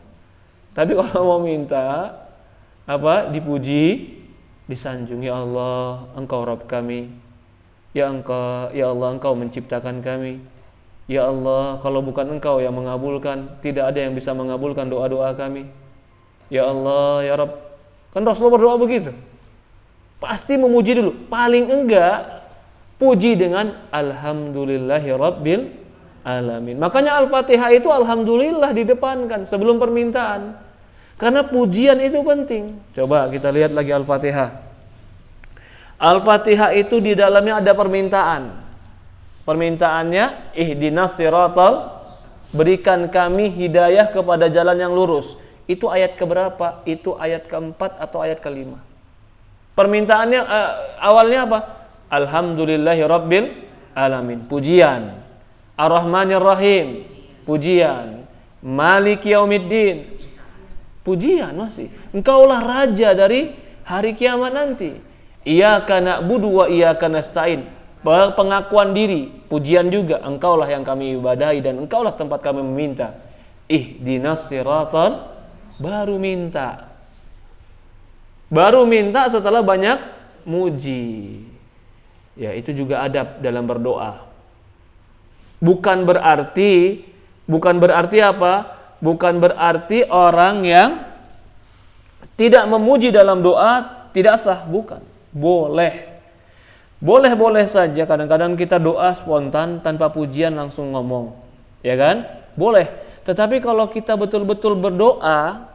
Tapi kalau mau minta, dipuji, disanjung. Ya Allah, Engkau Rabb kami. Ya Allah, Engkau menciptakan kami. Ya Allah, kalau bukan Engkau yang mengabulkan, tidak ada yang bisa mengabulkan doa-doa kami. Ya Allah, ya Rabb. Kan Rasulullah berdoa begitu. Pasti memuji dulu. Paling enggak puji dengan alhamdulillahi rabbil alamin. Makanya Al-Fatihah itu alhamdulillah didepankan sebelum permintaan. Karena pujian itu penting. Coba kita lihat lagi Al-Fatihah. Al-Fatihah itu di dalamnya ada permintaan. Permintaannya ihdinas siratal, berikan kami hidayah kepada jalan yang lurus. Itu ayat keberapa? Itu ayat keempat atau ayat kelima? Permintaannya awalnya apa? Alhamdulillahi rabbil alamin, pujian. Ar-Rahmanir Rahim, pujian. Maliki yaumiddin, pujian masih. Engkaulah raja dari hari kiamat nanti. Iyyaka na'budu wa iyyaka nasta'in. Pengakuan diri, pujian juga. Engkaulah yang kami ibadahi dan engkaulah tempat kami meminta. Ihdinas siratal, baru minta. Baru minta setelah banyak muji. Ya, itu juga adab dalam berdoa. Bukan berarti apa? Bukan berarti orang yang tidak memuji dalam doa tidak sah, bukan. Boleh saja kadang-kadang kita doa spontan tanpa pujian langsung ngomong. Ya kan? Boleh. Tetapi kalau kita betul-betul berdoa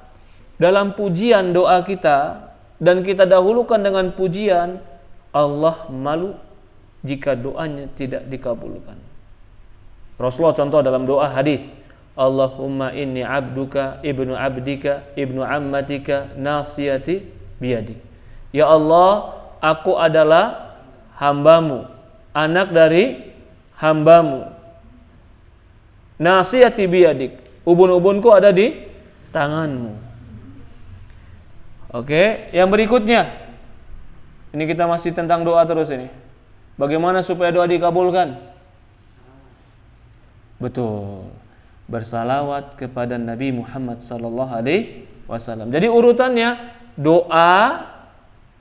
dalam pujian doa kita dan kita dahulukan dengan pujian, Allah malu jika doanya tidak dikabulkan. Rasulullah contoh dalam doa hadis, Allahumma inni abduka ibnu abdika ibnu ammatika nasiyati biyadik. Ya Allah, aku adalah hambamu, anak dari hambamu. Nasiyati biyadik, ubun-ubunku ada di tanganmu. Oke, yang berikutnya. Ini kita masih tentang doa terus ini. Bagaimana supaya doa dikabulkan? Betul. Bersalawat kepada Nabi Muhammad sallallahu alaihi wasallam. Jadi urutannya doa,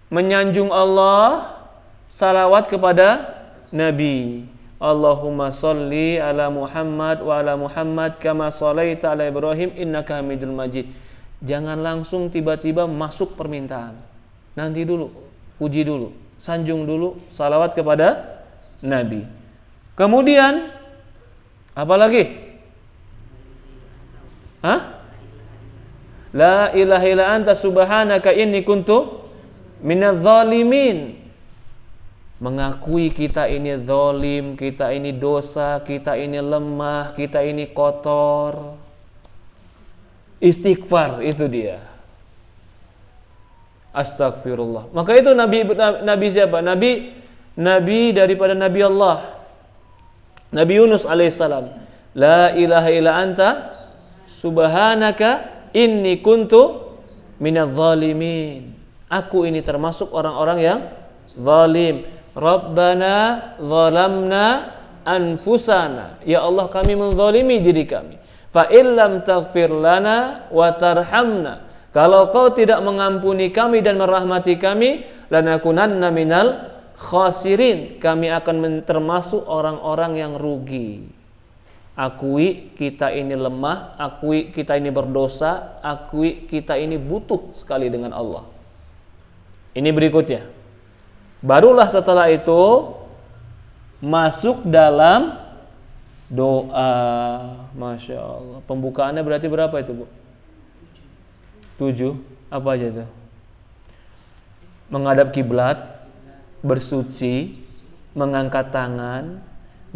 menyanjung Allah, salawat kepada Nabi. Allahumma sholli ala Muhammad wa ala Muhammad kama sholaita ala Ibrahim innaka Hamidul Majid. Jangan langsung tiba-tiba masuk permintaan. Nanti dulu, puji dulu, sanjung dulu, salawat kepada Nabi. Kemudian apa lagi? La ilaha illa anta subhanaka inni kuntu minadz zalimin. Mengakui kita ini zalim, kita ini dosa, kita ini lemah, kita ini kotor. Istighfar itu dia. Astagfirullah. Maka itu Nabi siapa? Nabi daripada Nabi Allah. Nabi Yunus alaihissalam. La ilaha illa anta subhanaka inni kuntu minadz zalimin. Aku ini termasuk orang-orang yang zalim. Rabbana zalamna anfusana. Ya Allah, kami menzalimi diri kami. Fa illam taghfir lana wa tarhamna. Kalau kau tidak mengampuni kami dan merahmati kami, lanakunanna minal khasirin. Kami akan termasuk orang-orang yang rugi. Akui kita ini lemah, akui kita ini berdosa, akui kita ini butuh sekali dengan Allah. Ini berikutnya. Barulah setelah itu masuk dalam doa. Masya Allah. Pembukaannya berarti berapa itu, Bu? 7. Apa aja itu? Menghadap kiblat, bersuci, mengangkat tangan,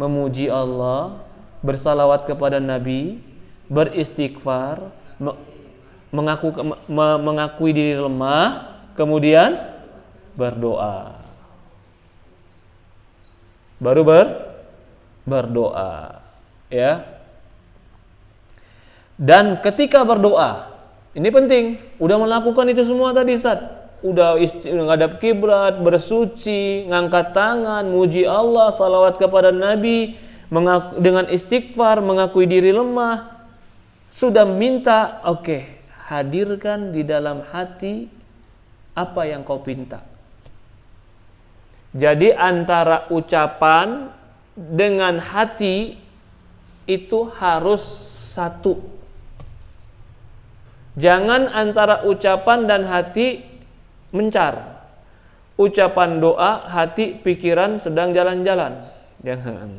memuji Allah, bersalawat kepada Nabi, beristighfar, mengakui diri lemah, kemudian berdoa. Baru berdoa, ya. Dan ketika berdoa, ini penting, udah melakukan itu semua tadi, Ustaz. Udah menghadap kiblat, bersuci, ngangkat tangan, muji Allah, salawat kepada Nabi, dengan istighfar, mengakui diri lemah, sudah minta, oke, hadirkan di dalam hati apa yang kau pinta. Jadi antara ucapan dengan hati itu harus satu. Jangan antara ucapan dan hati mencar. Ucapan doa, hati, pikiran sedang jalan-jalan. Jangan.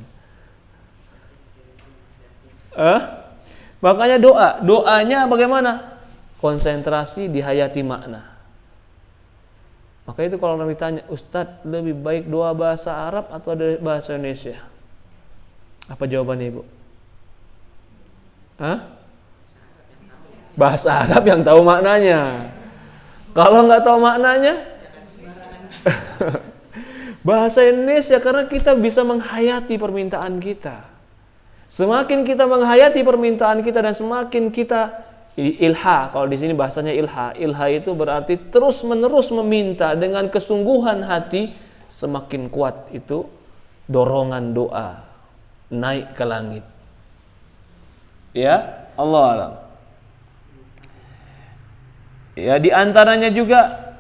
Makanya doanya bagaimana? Konsentrasi, dihayati makna. Maka itu kalau Nabi tanya, Ustadz, lebih baik doa bahasa Arab atau bahasa Indonesia? Apa jawabannya, Ibu? Bahasa Arab yang tahu maknanya. Kalau nggak tahu maknanya, bahasa Indonesia, karena kita bisa menghayati permintaan kita. Semakin kita menghayati permintaan kita dan semakin kita ilha, kalau di sini bahasanya ilha itu berarti terus-menerus meminta dengan kesungguhan hati, semakin kuat itu dorongan doa naik ke langit. Ya, Allah alam. Ya, di antaranya juga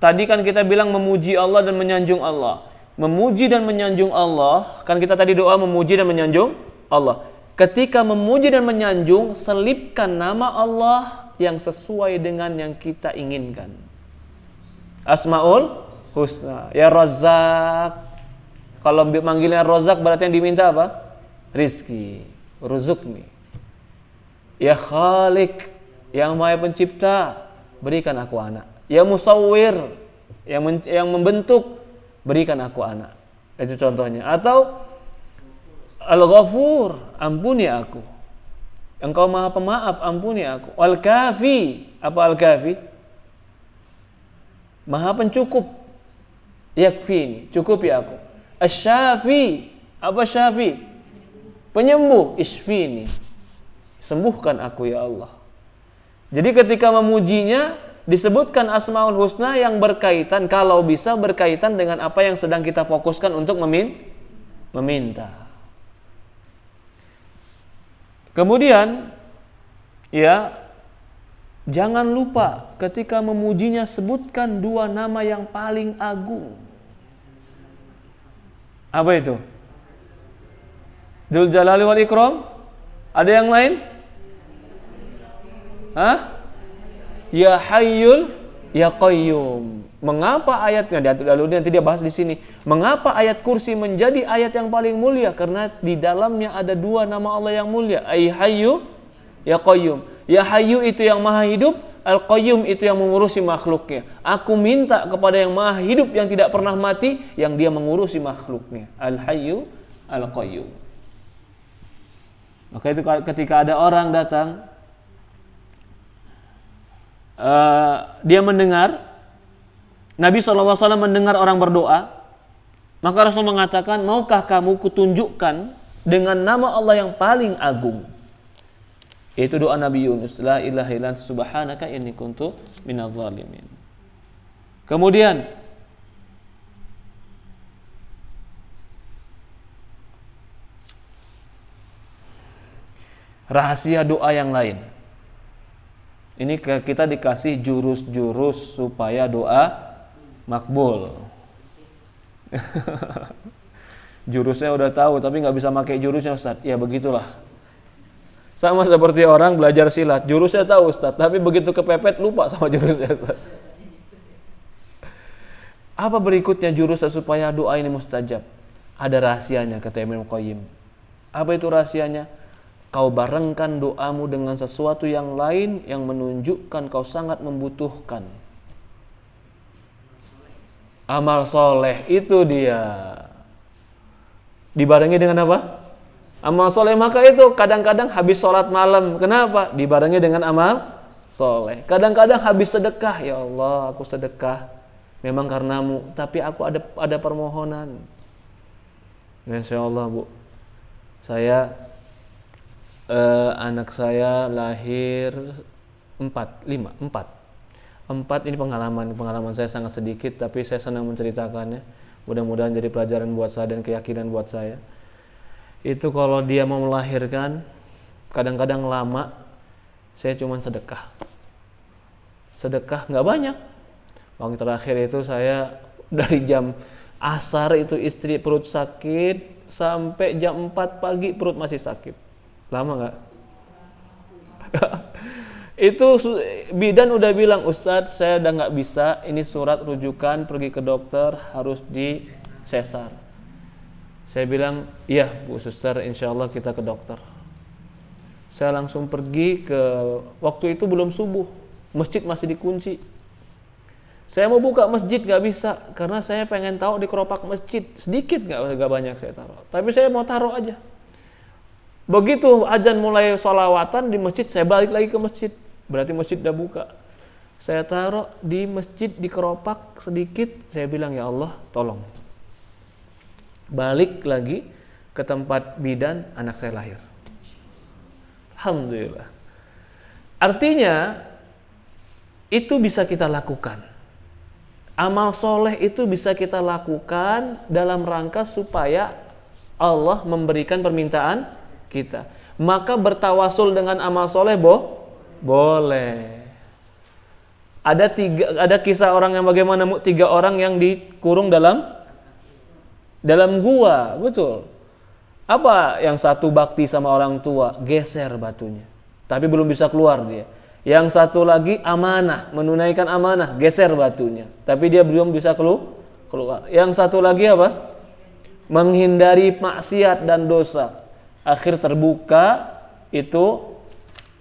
tadi kan kita bilang memuji Allah dan menyanjung Allah. Memuji dan menyanjung Allah, kan kita tadi doa memuji dan menyanjung Allah. Ketika memuji dan menyanjung, selipkan nama Allah yang sesuai dengan yang kita inginkan. Asmaul Husna. Ya Razzaq. Kalau manggilnya Razzaq berarti yang diminta apa? Rizki. Ruzukni. Ya Khaliq, yang Maha Pencipta, berikan aku anak. Ya Musawwir, yang membentuk, berikan aku anak. Itu contohnya. Atau Al-Ghafur, ampuni aku. Engkau Maha Pemaaf, ampuni aku. Al-Kafi, apa Al-Kafi? Maha Pencukup. Yakfini, cukupi aku. Asy-Syafi, apa Syafi? Penyembuh. Isfini, sembuhkan aku ya Allah. Jadi ketika memujinya disebutkan Asmaul Husna yang berkaitan, kalau bisa berkaitan dengan apa yang sedang kita fokuskan untuk meminta. Kemudian, ya, jangan lupa ketika memujinya sebutkan 2 nama yang paling agung. Apa itu? Dzul Jalali wal Ikram? Ada yang lain? Ya Hayyul Ya Qayyum. Mengapa ayatnya nanti dia bahas di sini. Mengapa ayat kursi menjadi ayat yang paling mulia? Karena di dalamnya ada 2 nama Allah yang mulia. Ay Hayyu Ya Qayyum. Ya Hayyu itu yang maha hidup, Al Qayyum itu yang mengurusi makhluknya. Aku minta kepada yang maha hidup yang tidak pernah mati, yang dia mengurusi makhluknya. Al Hayyu Al Qayyum. Maka itu ketika ada orang datang, dia mendengar Nabi SAW mendengar orang berdoa, maka Rasul mengatakan, maukah kamu kutunjukkan dengan nama Allah yang paling agung? Yaitu doa Nabi Yunus, la ilaha illa anta subhanaka inni kuntu minadh dhalimin. Kemudian rahasia doa yang lain. Ini kita dikasih jurus-jurus supaya doa makbul. Jurusnya udah tahu tapi nggak bisa pakai jurusnya, Ustaz. Ya begitulah. Sama seperti orang belajar silat, jurusnya tahu, Ustaz, tapi begitu kepepet lupa sama jurusnya, Ustaz. Apa berikutnya jurusnya supaya doa ini mustajab? Ada rahasianya, kata Imam Qayyim. Apa itu rahasianya? Kau barengkan doamu dengan sesuatu yang lain yang menunjukkan kau sangat membutuhkan. Amal soleh, itu dia. Dibarengi dengan apa? Amal soleh. Maka itu kadang-kadang habis sholat malam. Kenapa? Dibarengi dengan amal soleh. Kadang-kadang habis sedekah. Ya Allah, aku sedekah memang karenamu, tapi aku ada permohonan. Insya Allah, Bu, saya anak saya lahir 4 ini pengalaman saya sangat sedikit, tapi saya senang menceritakannya. Mudah-mudahan jadi pelajaran buat saya dan keyakinan buat saya. Itu kalau dia mau melahirkan, kadang-kadang lama, saya cuma sedekah nggak banyak. Waktu terakhir itu saya dari jam asar itu istri perut sakit sampai jam 4 pagi perut masih sakit. Lama nggak? Itu bidan udah bilang, Ustadz saya udah nggak bisa, ini surat rujukan pergi ke dokter, harus di sesar. Saya bilang, iya Bu Suster, insya Allah kita ke dokter. Saya langsung pergi ke, waktu itu belum subuh, masjid masih dikunci. Saya mau buka masjid nggak bisa, karena saya pengen tahu di keropak masjid, sedikit nggak banyak saya taruh, tapi saya mau taruh aja. Begitu azan mulai sholawatan di masjid, saya balik lagi ke masjid. Berarti masjid udah buka. Saya taruh di masjid, di keropak sedikit. Saya bilang, ya Allah, tolong. Balik lagi ke tempat bidan, anak saya lahir. Alhamdulillah. Artinya, itu bisa kita lakukan. Amal soleh itu bisa kita lakukan dalam rangka supaya Allah memberikan permintaan kita. Maka bertawasul dengan amal soleh boleh. Ada kisah orang yang bagaimana, 3 orang yang dikurung dalam gua, betul. Apa? Yang satu bakti sama orang tua, geser batunya, tapi belum bisa keluar dia. Yang satu lagi amanah, menunaikan amanah, geser batunya, tapi dia belum bisa keluar. Yang satu lagi apa? Menghindari maksiat dan dosa. Akhir terbuka itu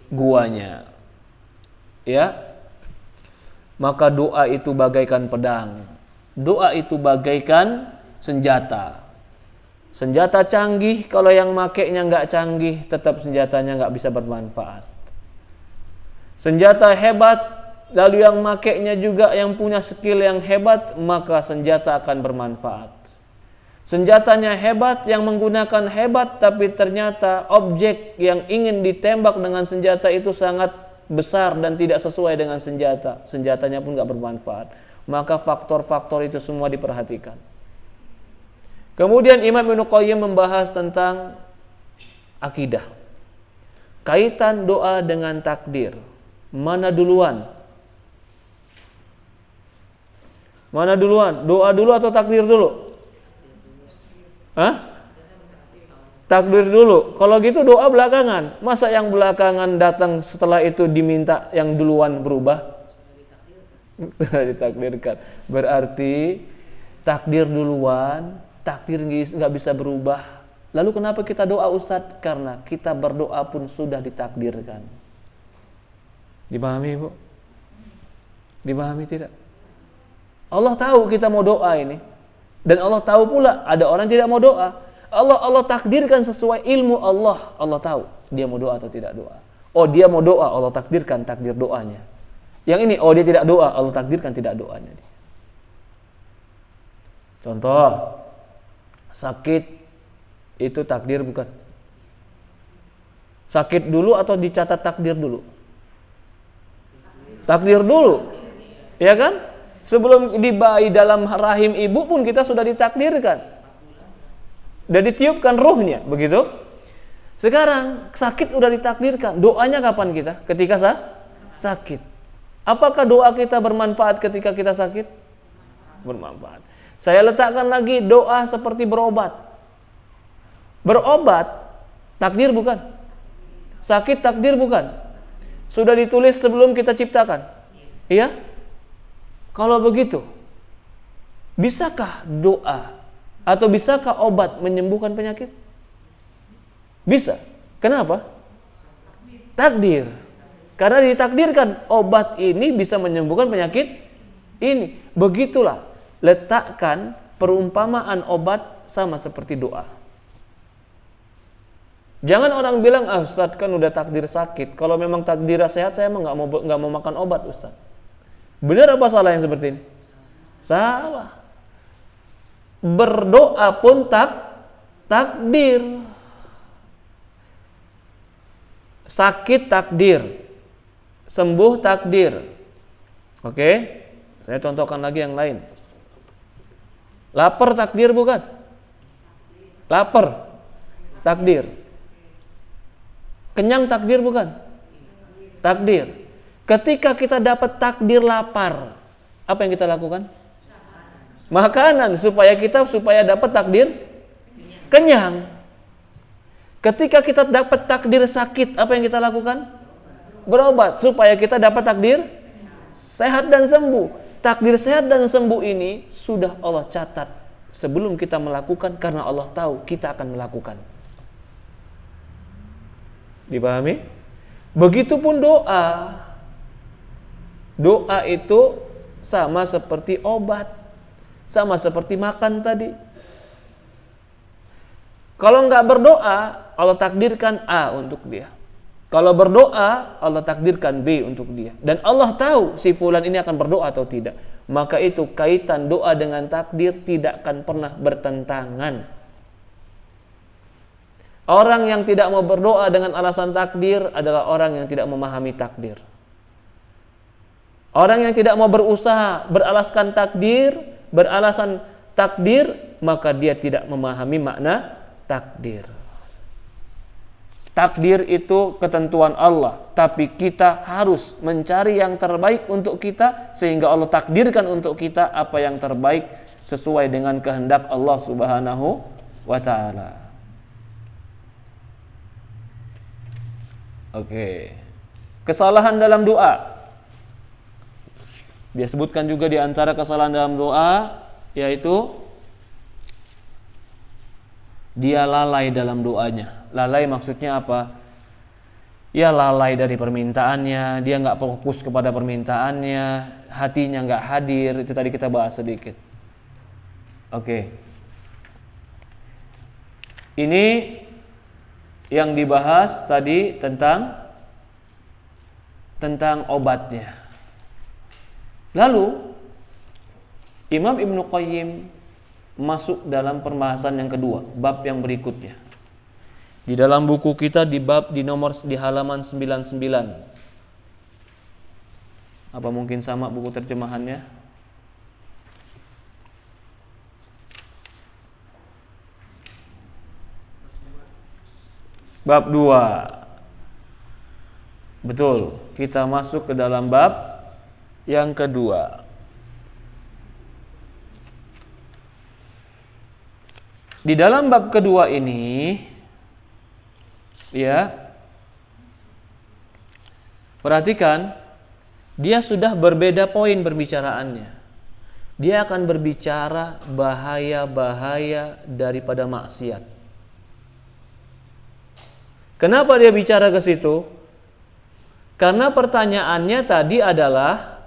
guanya. Ya. Maka doa itu bagaikan pedang. Doa itu bagaikan senjata. Senjata canggih, kalau yang makainya nggak canggih, tetap senjatanya nggak bisa bermanfaat. Senjata hebat, lalu yang makainya juga yang punya skill yang hebat, maka senjata akan bermanfaat. Senjatanya hebat, yang menggunakan hebat, tapi ternyata objek yang ingin ditembak dengan senjata itu sangat besar dan tidak sesuai dengan senjata. Senjatanya pun gak bermanfaat. Maka faktor-faktor itu semua diperhatikan. Kemudian Imam Ibnu Qayyim membahas tentang akidah. Kaitan doa dengan takdir. Mana duluan? Doa dulu atau takdir dulu? Takdir dulu. Kalau gitu doa belakangan. Masa yang belakangan datang setelah itu diminta yang duluan berubah? Sudah ditakdirkan. Berarti takdir duluan, takdir nggak bisa berubah. Lalu kenapa kita doa, Ustadz? Karena kita berdoa pun sudah ditakdirkan. Dipahami, Bu? Dipahami tidak? Allah tahu kita mau doa ini. Dan Allah tahu pula ada orang tidak mau doa. Allah takdirkan sesuai ilmu Allah. Allah tahu dia mau doa atau tidak doa. Oh, dia mau doa, Allah takdirkan takdir doanya. Yang ini, oh dia tidak doa, Allah takdirkan tidak doanya. Contoh, sakit itu takdir bukan? Sakit dulu atau dicatat takdir dulu? Takdir dulu. Ya kan? Sebelum di bayi dalam rahim ibu pun kita sudah ditakdirkan. Dan ditiupkan ruhnya, begitu? Sekarang sakit udah ditakdirkan, doanya kapan kita? Ketika sakit. Apakah doa kita bermanfaat ketika kita sakit? Bermanfaat. Saya letakkan lagi doa seperti berobat. Berobat takdir bukan? Sakit takdir bukan? Sudah ditulis sebelum kita ciptakan. Iya? Kalau begitu, bisakah doa atau bisakah obat menyembuhkan penyakit? Bisa. Kenapa? Takdir. Karena ditakdirkan obat ini bisa menyembuhkan penyakit ini. Begitulah, letakkan perumpamaan obat sama seperti doa. Jangan orang bilang, Ustaz kan udah takdir sakit. Kalau memang takdir sehat, saya emang nggak mau makan obat, Ustaz. Benar apa salah yang seperti ini? Salah. Berdoa pun takdir. Sakit takdir. Sembuh takdir. Oke? Saya contohkan lagi yang lain. Lapar takdir bukan? Lapar takdir. Kenyang takdir bukan? Takdir. Ketika kita dapat takdir lapar, apa yang kita lakukan? Makanan supaya dapat takdir kenyang. Ketika kita dapat takdir sakit, apa yang kita lakukan? Berobat supaya kita dapat takdir sehat dan sembuh. Takdir sehat dan sembuh ini sudah Allah catat sebelum kita melakukan, karena Allah tahu kita akan melakukan. Dipahami? Begitupun doa. Doa itu sama seperti obat, sama seperti makan tadi. Kalau nggak berdoa, Allah takdirkan A untuk dia. Kalau berdoa, Allah takdirkan B untuk dia. Dan Allah tahu si fulan ini akan berdoa atau tidak. Maka itu kaitan doa dengan takdir tidak akan pernah bertentangan. Orang yang tidak mau berdoa dengan alasan takdir adalah orang yang tidak memahami takdir. Orang yang tidak mau berusaha beralasan takdir, maka dia tidak memahami makna takdir. Takdir itu ketentuan Allah, tapi kita harus mencari yang terbaik untuk kita, sehingga Allah takdirkan untuk kita apa yang terbaik sesuai dengan kehendak Allah Subhanahu wa ta'ala. Oke. Kesalahan dalam doa. Dia sebutkan juga di antara kesalahan dalam doa, yaitu dia lalai dalam doanya. Lalai maksudnya apa? Ya lalai dari permintaannya, dia nggak fokus kepada permintaannya, hatinya nggak hadir. Itu tadi kita bahas sedikit. Oke. Ini yang dibahas tadi tentang obatnya. Lalu Imam Ibnu Qayyim masuk dalam pembahasan yang kedua, bab yang berikutnya. Di dalam buku kita di halaman 99. Apa mungkin sama buku terjemahannya? Bab 2. Betul, kita masuk ke dalam bab yang kedua. Di dalam bab kedua ini, ya, perhatikan, dia sudah berbeda poin perbicaraannya. Dia akan berbicara bahaya-bahaya daripada maksiat. Kenapa dia bicara ke situ? Karena pertanyaannya tadi adalah,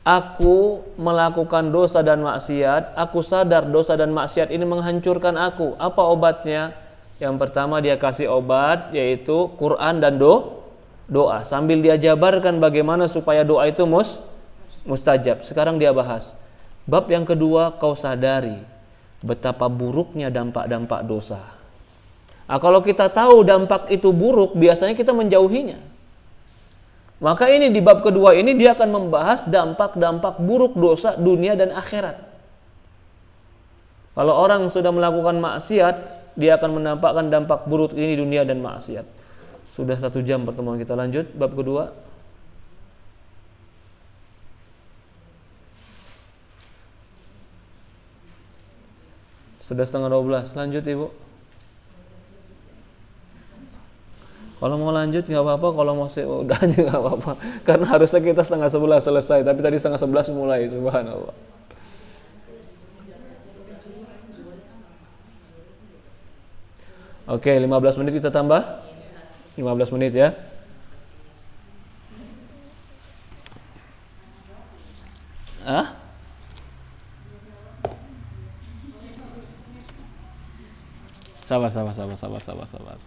aku melakukan dosa dan maksiat, aku sadar dosa dan maksiat ini menghancurkan aku. Apa obatnya? Yang pertama dia kasih obat, yaitu Quran dan doa. Sambil dia jabarkan bagaimana supaya doa itu mustajab. Sekarang dia bahas bab yang kedua, kau sadari betapa buruknya dampak-dampak dosa. Nah, kalau kita tahu dampak itu buruk, biasanya kita menjauhinya. Maka ini di bab kedua ini dia akan membahas dampak-dampak buruk dosa dunia dan akhirat. Kalau orang sudah melakukan maksiat, dia akan menampakkan dampak buruk ini dunia dan maksiat. Sudah 1 jam pertemuan kita, lanjut bab kedua. Sudah setengah 12, lanjut Ibu. Kalau mau lanjut nggak apa-apa, kalau mau udah aja nggak apa-apa. Karena harusnya kita setengah 11 selesai, tapi tadi setengah 11 mulai, subhanallah. Oke, 15 menit kita tambah. 15 menit ya. Sabar.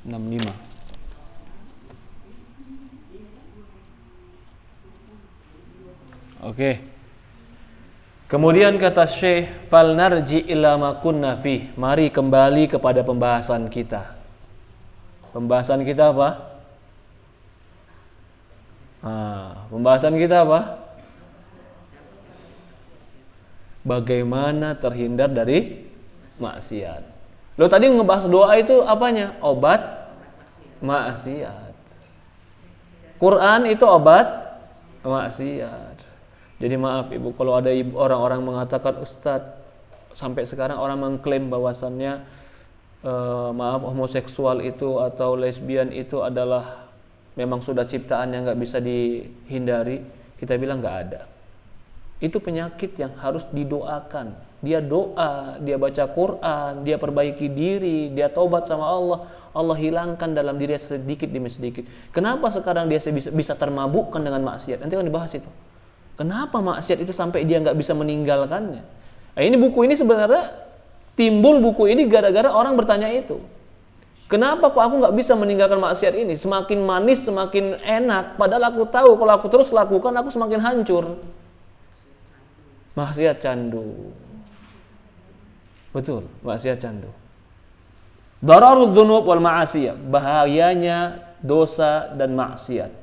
65. Oke. Kemudian kata Syekh, fal narji ila ma kunna fi. Mari kembali kepada pembahasan kita. Pembahasan kita apa? Pembahasan kita apa? Bagaimana terhindar dari maksiat. Lo tadi ngebahas doa itu apanya? Obat maksiat. Quran itu obat maksiat. Jadi maaf Ibu, kalau ada orang-orang mengatakan, Ustadz, sampai sekarang orang mengklaim bahwasannya homoseksual itu atau lesbian itu adalah memang sudah ciptaan yang nggak bisa dihindari. Kita bilang nggak ada. Itu penyakit yang harus didoakan. Dia doa, dia baca Quran, dia perbaiki diri, dia taubat sama Allah. Allah hilangkan dalam diri sedikit demi sedikit. Kenapa sekarang dia bisa termabukkan dengan maksiat? Nanti akan dibahas itu. Kenapa maksiat itu sampai dia nggak bisa meninggalkannya? Nah, ini buku ini sebenarnya timbul buku ini gara-gara orang bertanya itu. Kenapa kok aku nggak bisa meninggalkan maksiat ini? Semakin manis, semakin enak. Padahal aku tahu kalau aku terus lakukan, aku semakin hancur. Maksiat candu. Betul, maksiat candu. Dararul dzunub wal ma'asiyah, bahayanya dosa dan maksiat.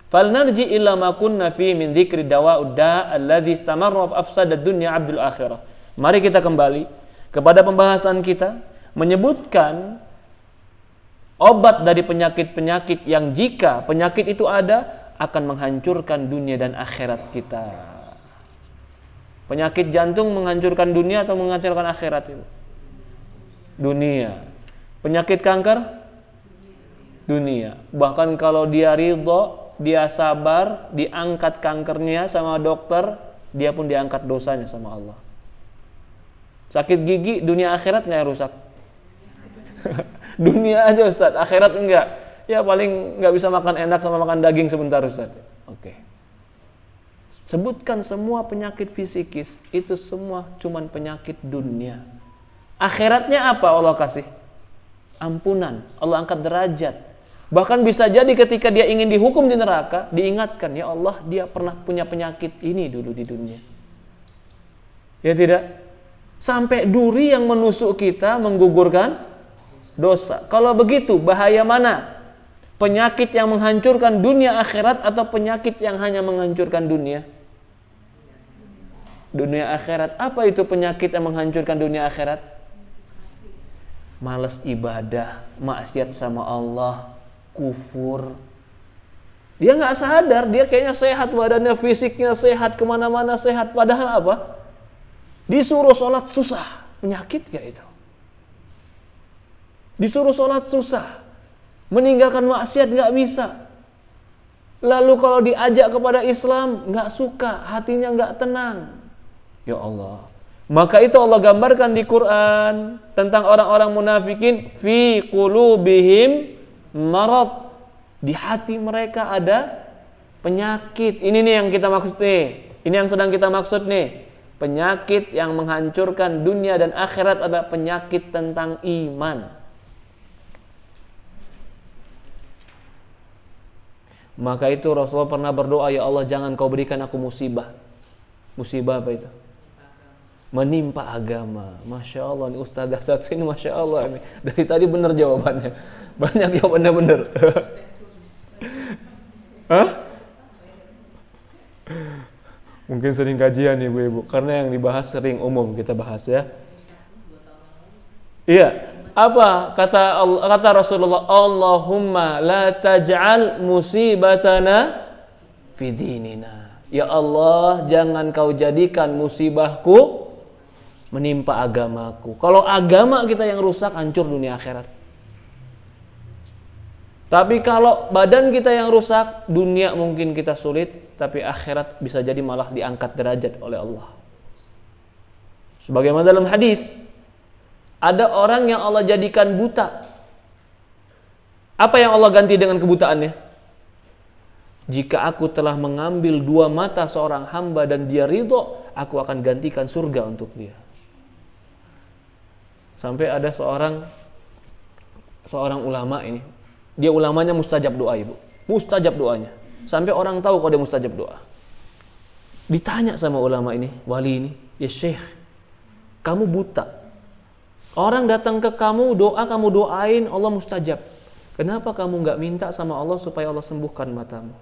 Fal narji illa ma kunna fi min dzikri dawa'ud da' alladhi istamarra afsada ad-dunya 'abdul akhirah. Mari kita kembali kepada pembahasan kita, menyebutkan obat dari penyakit-penyakit yang jika penyakit itu ada akan menghancurkan dunia dan akhirat kita. Penyakit jantung menghancurkan dunia atau menghancurkan akhirat itu? Dunia. Penyakit kanker? Dunia. Bahkan kalau dia ridho, dia sabar, diangkat kankernya sama dokter, dia pun diangkat dosanya sama Allah. Sakit gigi, dunia akhirat nggak rusak? Dunia aja Ustaz, akhirat enggak. Ya paling nggak bisa makan enak sama makan daging sebentar Ustaz. Oke. Sebutkan semua penyakit fisikis, itu semua cuman penyakit dunia. Akhiratnya apa Allah kasih? Ampunan, Allah angkat derajat. Bahkan bisa jadi ketika dia ingin dihukum di neraka, diingatkan, ya Allah, dia pernah punya penyakit ini dulu di dunia. Ya tidak? Sampai duri yang menusuk kita menggugurkan dosa. Kalau begitu, bahaya mana? Penyakit yang menghancurkan dunia akhirat atau penyakit yang hanya menghancurkan dunia? Dunia akhirat. Apa itu penyakit yang menghancurkan dunia akhirat? Malas ibadah, maksiat sama Allah, kufur. Dia nggak sadar, dia kayaknya sehat badannya, fisiknya sehat, kemana-mana sehat. Padahal apa? Disuruh sholat susah. Penyakit gak itu? Disuruh sholat susah, meninggalkan maksiat nggak bisa. Lalu kalau diajak kepada Islam nggak suka, hatinya nggak tenang. Ya Allah. Maka itu Allah gambarkan di Quran tentang orang-orang munafikin, fi qulubihim marad. Di hati mereka ada penyakit. Ini nih yang kita maksud nih. Ini yang sedang kita maksud nih. Penyakit yang menghancurkan dunia dan akhirat adalah penyakit tentang iman. Maka itu Rasulullah pernah berdoa, ya Allah jangan kau berikan aku musibah. Musibah apa itu? Menimpa agama. Masya Allah, ini Ustazah satu ini Masya Allah ini. Dari tadi benar jawabannya. Banyak jawabannya benar. Hah? Mungkin sering kajian ibu-ibu, karena yang dibahas sering umum kita bahas ya. Iya, apa kata Rasulullah, Allahumma la taj'al musibatana fi dinina. Ya Allah, jangan kau jadikan musibahku menimpa agamaku. Kalau agama kita yang rusak, hancur dunia akhirat. Tapi kalau badan kita yang rusak, dunia mungkin kita sulit, tapi akhirat bisa jadi malah diangkat derajat oleh Allah. Sebagaimana dalam hadis, ada orang yang Allah jadikan buta. Apa yang Allah ganti dengan kebutaannya? Jika aku telah mengambil 2 mata seorang hamba dan dia ridho, aku akan gantikan surga untuk dia. Sampai ada seorang ulama ini, dia ulamanya mustajab doa, ibu, mustajab doanya. Sampai orang tahu kalau dia mustajab doa. Ditanya sama ulama ini, wali ini, ya Syekh, kamu buta. Orang datang ke kamu doain, Allah mustajab. Kenapa kamu nggak minta sama Allah supaya Allah sembuhkan matamu?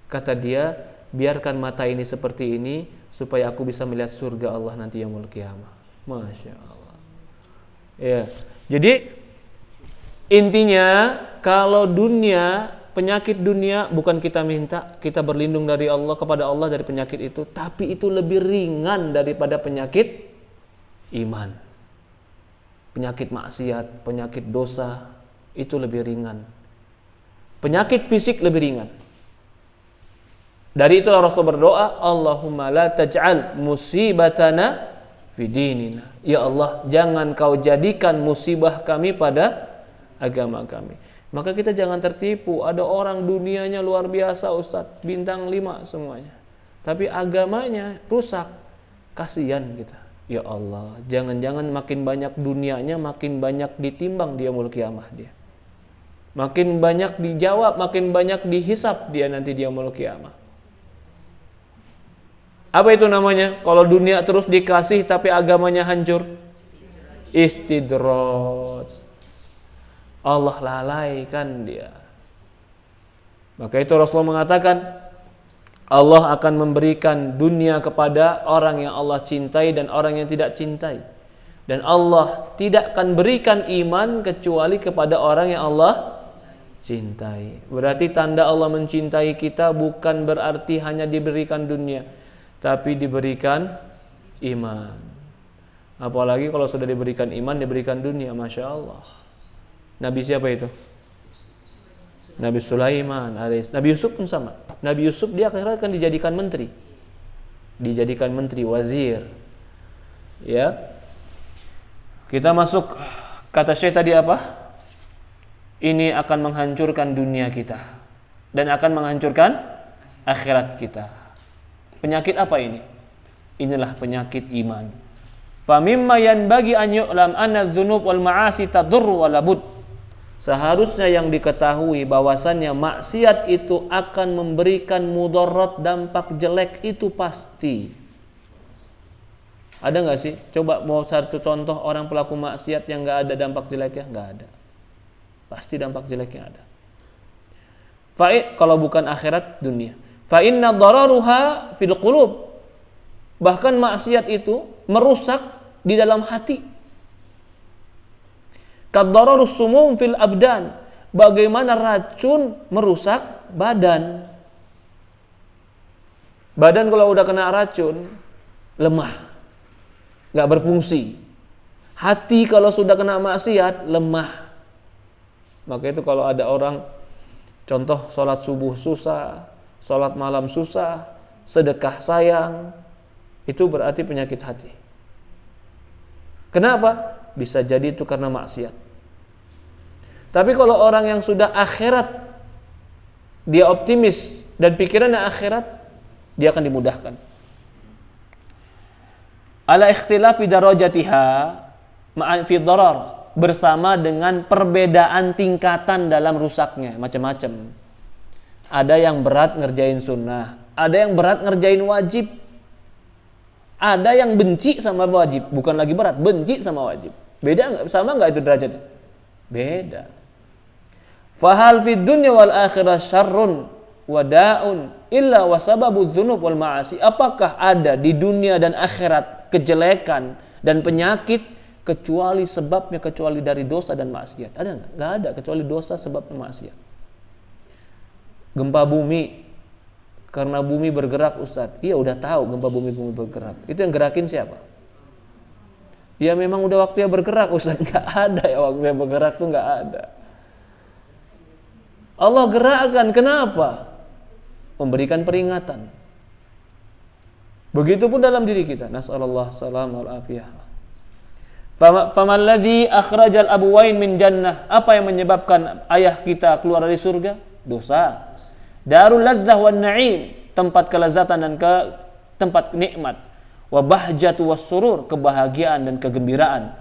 Kata dia, biarkan mata ini seperti ini supaya aku bisa melihat surga Allah nanti yaumul qiyamah. Masya Allah. Ya, jadi intinya kalau dunia, penyakit dunia bukan kita minta, kita berlindung dari Allah, kepada Allah dari penyakit itu, tapi itu lebih ringan daripada penyakit iman. Penyakit maksiat, penyakit dosa itu lebih ringan. Penyakit fisik lebih ringan. Dari itulah Rasul berdoa, Allahumma la taj'al musibatana fi dinina. Ya Allah, jangan kau jadikan musibah kami pada agama kami. Maka kita jangan tertipu. Ada orang dunianya luar biasa Ustadz, bintang 5 semuanya, tapi agamanya rusak. Kasihan kita. Ya Allah, jangan-jangan makin banyak dunianya, makin banyak ditimbang dia yaumul qiyamah dia. Makin banyak dijawab, makin banyak dihisap dia nanti dia yaumul qiyamah. Apa itu namanya? Kalau dunia terus dikasih tapi agamanya hancur, istidraj. Allah lalaikan dia. Maka itu Rasulullah mengatakan, Allah akan memberikan dunia kepada orang yang Allah cintai dan orang yang tidak cintai. Dan Allah tidak akan berikan iman kecuali kepada orang yang Allah cintai. Berarti tanda Allah mencintai kita bukan berarti hanya diberikan dunia, tapi diberikan iman. Apalagi kalau sudah diberikan iman, diberikan dunia, Masya Allah. Nabi siapa itu? Nabi Sulaiman alaihissalam. Nabi Yusuf pun sama. Nabi Yusuf dia akhirnya akan dijadikan menteri. Dijadikan menteri, wazir. Ya. Kita masuk, kata Syekh tadi apa? Ini akan menghancurkan dunia kita dan akan menghancurkan akhirat kita. Penyakit apa ini? Inilah penyakit iman. Fa mimma yanbaghi an yu'lam anna dzunub wal ma'asi tadurru wa labud. Seharusnya yang diketahui bahwasannya maksiat itu akan memberikan mudarat, dampak jelek itu pasti. Ada nggak sih? Coba mau satu contoh orang pelaku maksiat yang nggak ada dampak jeleknya? Nggak ada. Pasti dampak jeleknya ada. Kalau bukan akhirat, dunia. Fa inna dararuha fil qulub. Bahkan maksiat itu merusak di dalam hati. Kadararus sumum fil abdan. Bagaimana racun merusak badan. Badan kalau udah kena racun lemah, nggak berfungsi. Hati kalau sudah kena maksiat lemah. Maka itu kalau ada orang, contoh sholat subuh susah, sholat malam susah, sedekah sayang, itu berarti penyakit hati. Kenapa? Bisa jadi itu karena maksiat. Tapi kalau orang yang sudah akhirat, dia optimis dan pikirannya akhirat, dia akan dimudahkan. Ala ikhtilafi darajatiha ma'an fi darar, bersama dengan perbedaan tingkatan dalam rusaknya, macam-macam. Ada yang berat ngerjain sunnah, ada yang berat ngerjain wajib, ada yang benci sama wajib, bukan lagi berat, benci sama wajib. Beda nggak? Sama nggak itu derajatnya? Beda. Fahal fid dunya wal akhirah syarrun wada'un illa wasababu dzunub wal ma'asi. Apakah ada di dunia dan akhirat kejelekan dan penyakit kecuali dari dosa dan maksiat? Ada enggak? Enggak ada kecuali dosa sebab maksiat. Gempa bumi, karena bumi bergerak, Ustaz. Iya, udah tahu gempa bumi bergerak. Itu yang gerakin siapa? Ya memang udah waktunya bergerak, Ustaz. Enggak ada ya waktunya bergerak tuh, enggak ada. Allah gerakkan, kenapa? Memberikan peringatan. Begitupun dalam diri kita. Nas'alullah salam wal afiyah. Faman ladzi akhrajal abuwain min jannah. Apa yang menyebabkan ayah kita keluar dari surga? Dosa. Darul ladzah wan na'im, tempat kelezatan dan tempat nikmat. Wa bahjatu was surur, kebahagiaan dan kegembiraan.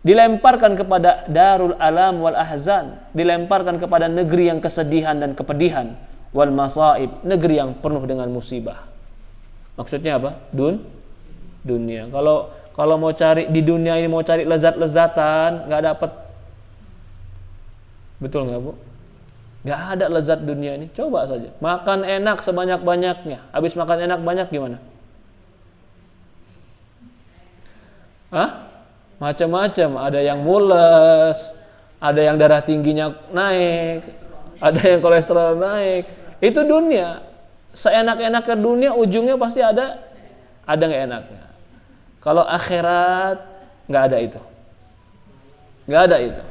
Dilemparkan kepada darul alam wal ahzan, dilemparkan kepada negeri yang kesedihan dan kepedihan. Wal masaib, negeri yang penuh dengan musibah. Maksudnya apa? Dunia. Kalau mau cari di dunia ini, mau cari lezat-lezatan, nggak dapat. Betul nggak, Bu? Nggak ada lezat dunia ini. Coba saja makan enak sebanyak-banyaknya, habis makan enak banyak gimana? Macam-macam. Ada yang mules, ada yang darah tingginya naik, ada yang kolesterol naik. Itu dunia. Seenak-enak ke dunia, ujungnya pasti ada nggak enaknya. Kalau akhirat nggak ada itu. Nggak ada itu.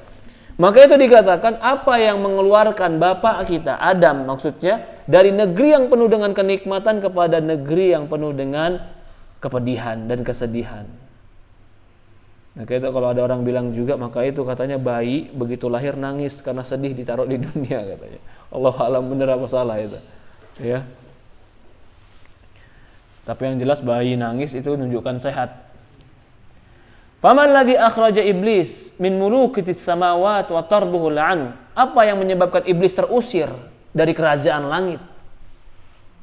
Maka itu dikatakan apa yang mengeluarkan bapak kita Adam, maksudnya dari negeri yang penuh dengan kenikmatan kepada negeri yang penuh dengan kepedihan dan kesedihan. Maka itu kalau ada orang bilang juga, maka itu katanya bayi begitu lahir nangis karena sedih ditaruh di dunia katanya. Allah alam benar apa salah itu. Ya. Tapi yang jelas bayi nangis itu menunjukkan sehat. Faman ladzi akhraja iblis min mulukitis samawati wa tarduhu la'anu. Apa yang menyebabkan iblis terusir dari kerajaan langit?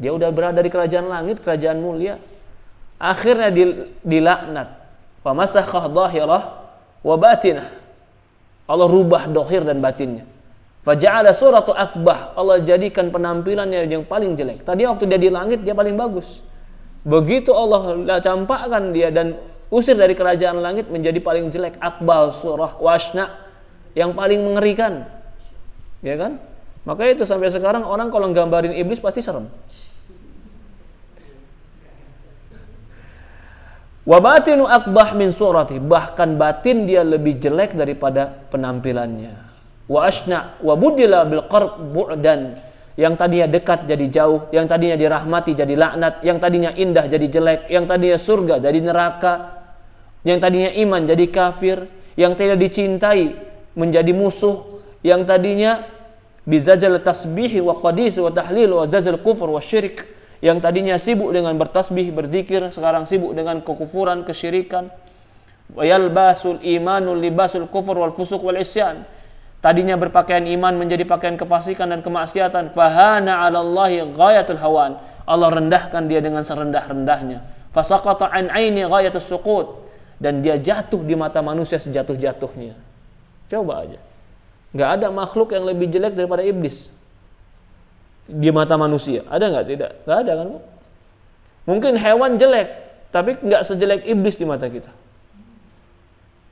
Dia udah berada di kerajaan langit, kerajaan mulia. Akhirnya dilaknat. Famasakhah dhahirah wa batinah. Allah rubah dohir dan batinnya. Faja'ala suratu akbah. Allah jadikan penampilannya yang paling jelek. Tadi waktu dia di langit dia paling bagus. Begitu Allah campakkan dia dan usir dari kerajaan langit menjadi paling jelek. Akbah surah washna, yang paling mengerikan. Ya kan? Maka itu sampai sekarang orang kalau gambarin iblis pasti serem. Wa batinu akbah min surati, bahkan batin dia lebih jelek daripada penampilannya. Wa ashna wa budila bil qarb bu'dan, yang tadinya dekat jadi jauh, yang tadinya dirahmati jadi laknat, yang tadinya indah jadi jelek, yang tadinya surga jadi neraka, yang tadinya iman jadi kafir, yang tidak dicintai menjadi musuh, yang tadinya bizajal tasbih wa qadis wa tahlil wa jazal kufur wa syirik, yang tadinya sibuk dengan bertasbih, berzikir, sekarang sibuk dengan kekufuran, kesyirikan. Wa yalbasul imanu libasul kufur wal fusuq wal isyan, tadinya berpakaian iman menjadi pakaian kefasikan dan kemaksiatan. Fahana 'alallahi ghayatul hawan, Allah rendahkan dia dengan serendah-rendahnya. Fasaqata an 'aini ghayatus suqut, dan dia jatuh di mata manusia sejatuh-jatuhnya. Coba aja. Enggak ada makhluk yang lebih jelek daripada iblis di mata manusia. Ada enggak? Tidak. Enggak ada kan? Mungkin hewan jelek, tapi enggak sejelek iblis di mata kita.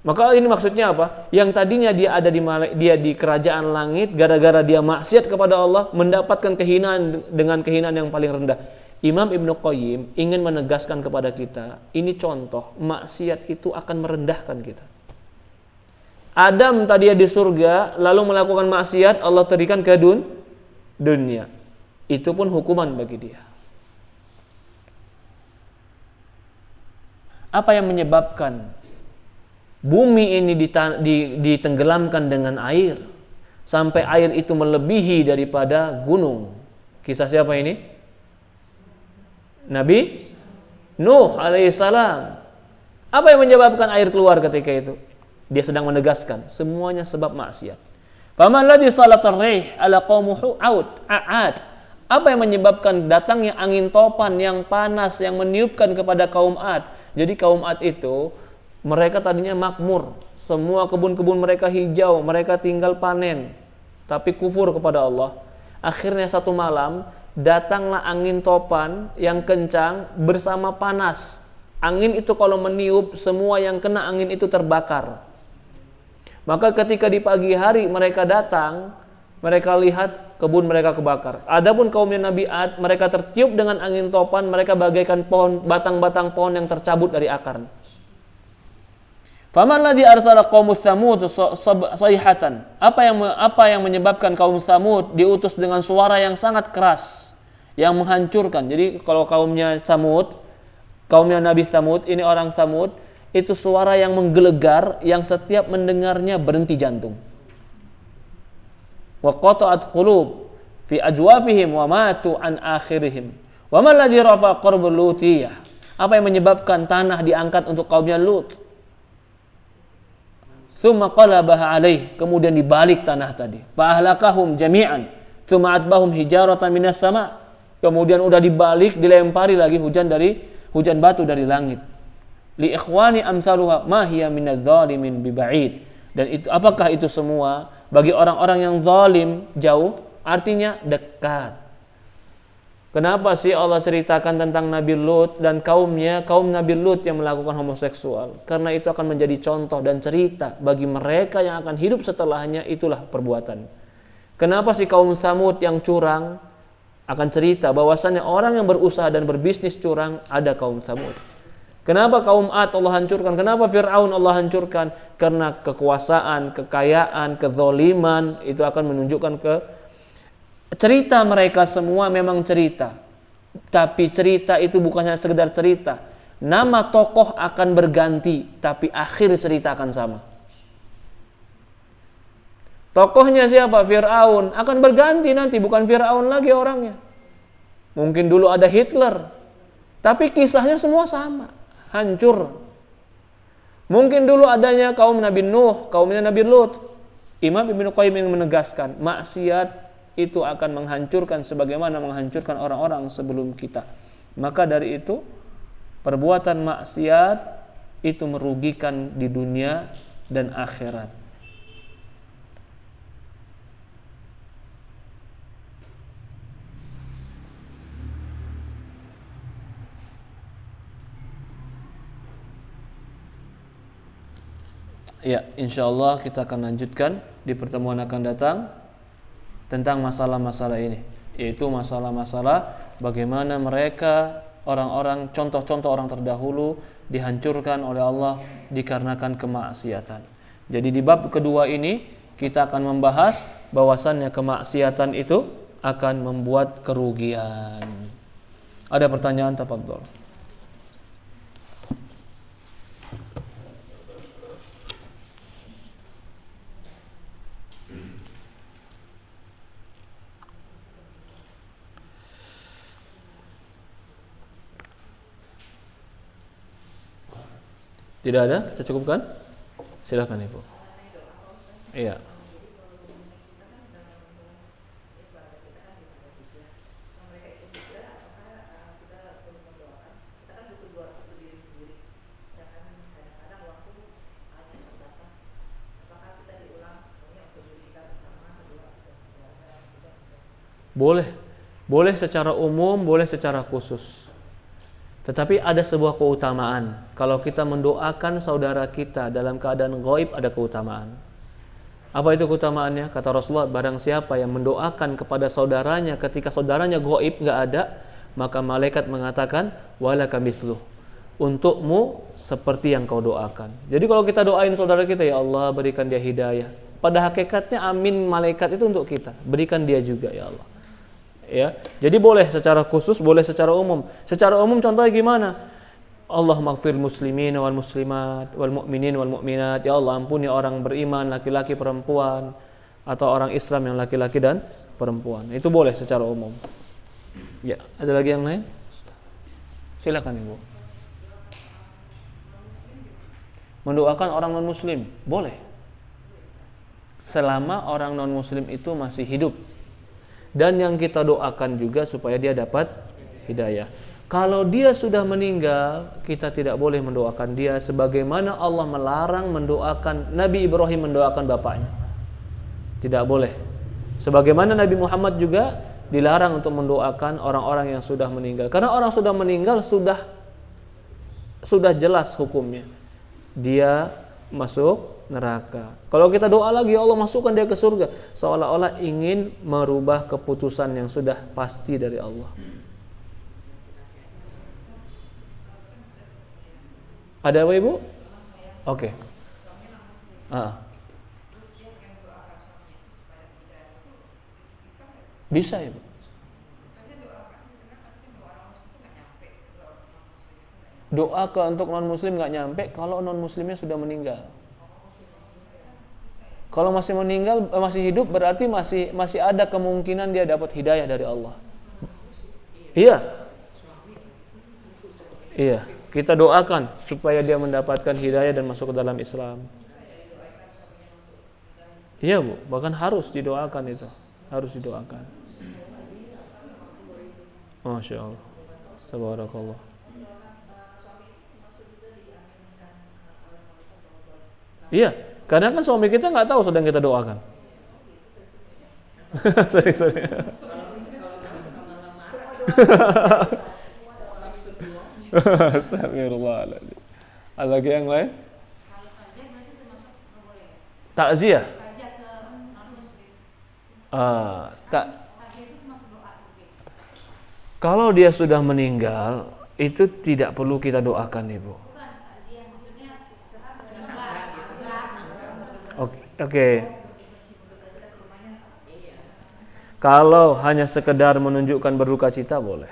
Maka ini maksudnya apa? Yang tadinya dia di kerajaan langit, gara-gara dia maksiat kepada Allah, mendapatkan kehinaan dengan kehinaan yang paling rendah. Imam Ibnu Qayyim ingin menegaskan kepada kita, ini contoh maksiat itu akan merendahkan kita. Adam tadinya di surga, lalu melakukan maksiat, Allah terikan ke dunia. Itu pun hukuman bagi dia. Apa yang menyebabkan bumi ini ditenggelamkan dengan air sampai air itu melebihi daripada gunung? Kisah siapa ini? Nabi Nuh alaihissalam. Apa yang menyebabkan air keluar ketika itu? Dia sedang menegaskan semuanya sebab maksiat. Faman ladzi salatar rih ala qaumuhu Aad. Apa yang menyebabkan datangnya angin topan yang panas yang meniupkan kepada kaum Ad? Jadi kaum Ad itu mereka tadinya makmur, semua kebun-kebun mereka hijau, mereka tinggal panen, tapi kufur kepada Allah. Akhirnya satu malam datanglah angin topan yang kencang bersama panas. Angin itu kalau meniup, semua yang kena angin itu terbakar. Maka ketika di pagi hari mereka datang, mereka lihat kebun mereka kebakar. Adapun kaumnya Nabi Ad, mereka tertiup dengan angin topan, mereka bagaikan pohon, batang-batang pohon yang tercabut dari akarnya. Faman ladzi arsala qaum Tsamud sayhatan. Apa yang menyebabkan kaum Tsamud diutus dengan suara yang sangat keras yang menghancurkan. Jadi kalau kaumnya Tsamud, kaumnya Nabi Tsamud, ini orang Tsamud, itu suara yang menggelegar yang setiap mendengarnya berhenti jantung. Wa qata'at qulub fi ajwafihim wa matu an akhirihim. Wa man ladzi rafa qarbul lutiyah. Apa yang menyebabkan tanah diangkat untuk kaumnya Lut? Tsumma qalabaha alaih, kemudian dibalik tanah tadi. Fa ahlakahum jami'an, tsumma atbahum hijaratan minas sama. Kemudian udah dibalik, dilempari lagi hujan batu dari langit. Li ikhwani amsaluha ma hiya minadz zalimin biba'id. Dan itu, apakah itu semua bagi orang-orang yang zalim jauh, artinya dekat. Kenapa sih Allah ceritakan tentang Nabi Lut dan kaumnya, kaum Nabi Lut yang melakukan homoseksual? Karena itu akan menjadi contoh dan cerita bagi mereka yang akan hidup setelahnya, itulah perbuatan. Kenapa sih kaum Tsamud yang curang? Akan cerita bahwasannya orang yang berusaha dan berbisnis curang ada kaum Tsamud. Kenapa kaum Ad Allah hancurkan? Kenapa Fir'aun Allah hancurkan? Karena kekuasaan, kekayaan, kezoliman itu akan menunjukkan ke cerita mereka semua memang cerita. Tapi cerita itu bukan hanya sekedar cerita. Nama tokoh akan berganti, tapi akhir cerita akan sama. Tokohnya siapa? Fir'aun. Akan berganti nanti, bukan Fir'aun lagi orangnya. Mungkin dulu ada Hitler, tapi kisahnya semua sama, hancur. Mungkin dulu adanya kaum Nabi Nuh, kaumnya Nabi Lut. Imam Ibnu Qayyim yang menegaskan, maksiat itu akan menghancurkan sebagaimana menghancurkan orang-orang sebelum kita. Maka dari itu, perbuatan maksiat itu merugikan di dunia dan akhirat. Ya, insyaallah kita akan lanjutkan di pertemuan akan datang tentang masalah-masalah ini, yaitu masalah-masalah bagaimana mereka orang-orang, contoh-contoh orang terdahulu dihancurkan oleh Allah dikarenakan kemaksiatan. Jadi di bab kedua ini kita akan membahas bahwasannya kemaksiatan itu akan membuat kerugian. Ada pertanyaan, tafadhol. Tidak ada? Kita cukupkan? Silakan Ibu. Iya. Boleh secara umum, boleh secara khusus. Tetapi ada sebuah keutamaan. Kalau kita mendoakan saudara kita dalam keadaan ghaib, ada keutamaan. Apa itu keutamaannya? Kata Rasulullah, barang siapa yang mendoakan kepada saudaranya ketika saudaranya ghaib, nggak ada, maka malaikat mengatakan walaka mithluh, untukmu seperti yang kau doakan. Jadi kalau kita doain saudara kita, ya Allah berikan dia hidayah, pada hakikatnya amin malaikat itu untuk kita, berikan dia juga ya Allah. Ya, jadi boleh secara khusus, boleh secara umum. Secara umum contohnya gimana? Allahumma ighfir muslimin wal muslimat wal mu'minin wal mu'minat. Ya Allah ampuni orang beriman laki-laki perempuan, atau orang Islam yang laki-laki dan perempuan. Itu boleh secara umum. Ya, ada lagi yang lain? Silakan Ibu. Mendoakan orang non muslim boleh, selama orang non muslim itu masih hidup. Dan yang kita doakan juga supaya dia dapat hidayah. Kalau dia sudah meninggal, kita tidak boleh mendoakan dia sebagaimana Allah melarang mendoakan Nabi Ibrahim mendoakan bapaknya. Tidak boleh. Sebagaimana Nabi Muhammad juga dilarang untuk mendoakan orang-orang yang sudah meninggal. Karena orang sudah meninggal sudah jelas hukumnya. Dia masuk neraka. Kalau kita doa lagi, ya Allah masukkan dia ke surga, seolah-olah ingin merubah keputusan yang sudah pasti dari Allah. Ada apa Ibu? Oke. Bisa Ibu. Doa untuk non muslim nggak nyampe kalau non muslimnya sudah meninggal. Kalau masih meninggal, masih hidup, berarti masih ada kemungkinan dia dapat hidayah dari Allah. Iya, kita doakan supaya dia mendapatkan hidayah dan masuk ke dalam Islam. Iya Bu, bahkan harus didoakan itu, harus didoakan. Masya Allah, tabarakallah. Iya, karena kan suami kita nggak tahu sedang kita doakan. Sorry. Astagfirullahaladzim. Ada lagi yang lain? Takziah. Kalau dia sudah meninggal, itu tidak perlu kita doakan, Ibu. Oke. Kalau hanya sekedar menunjukkan berduka cita boleh.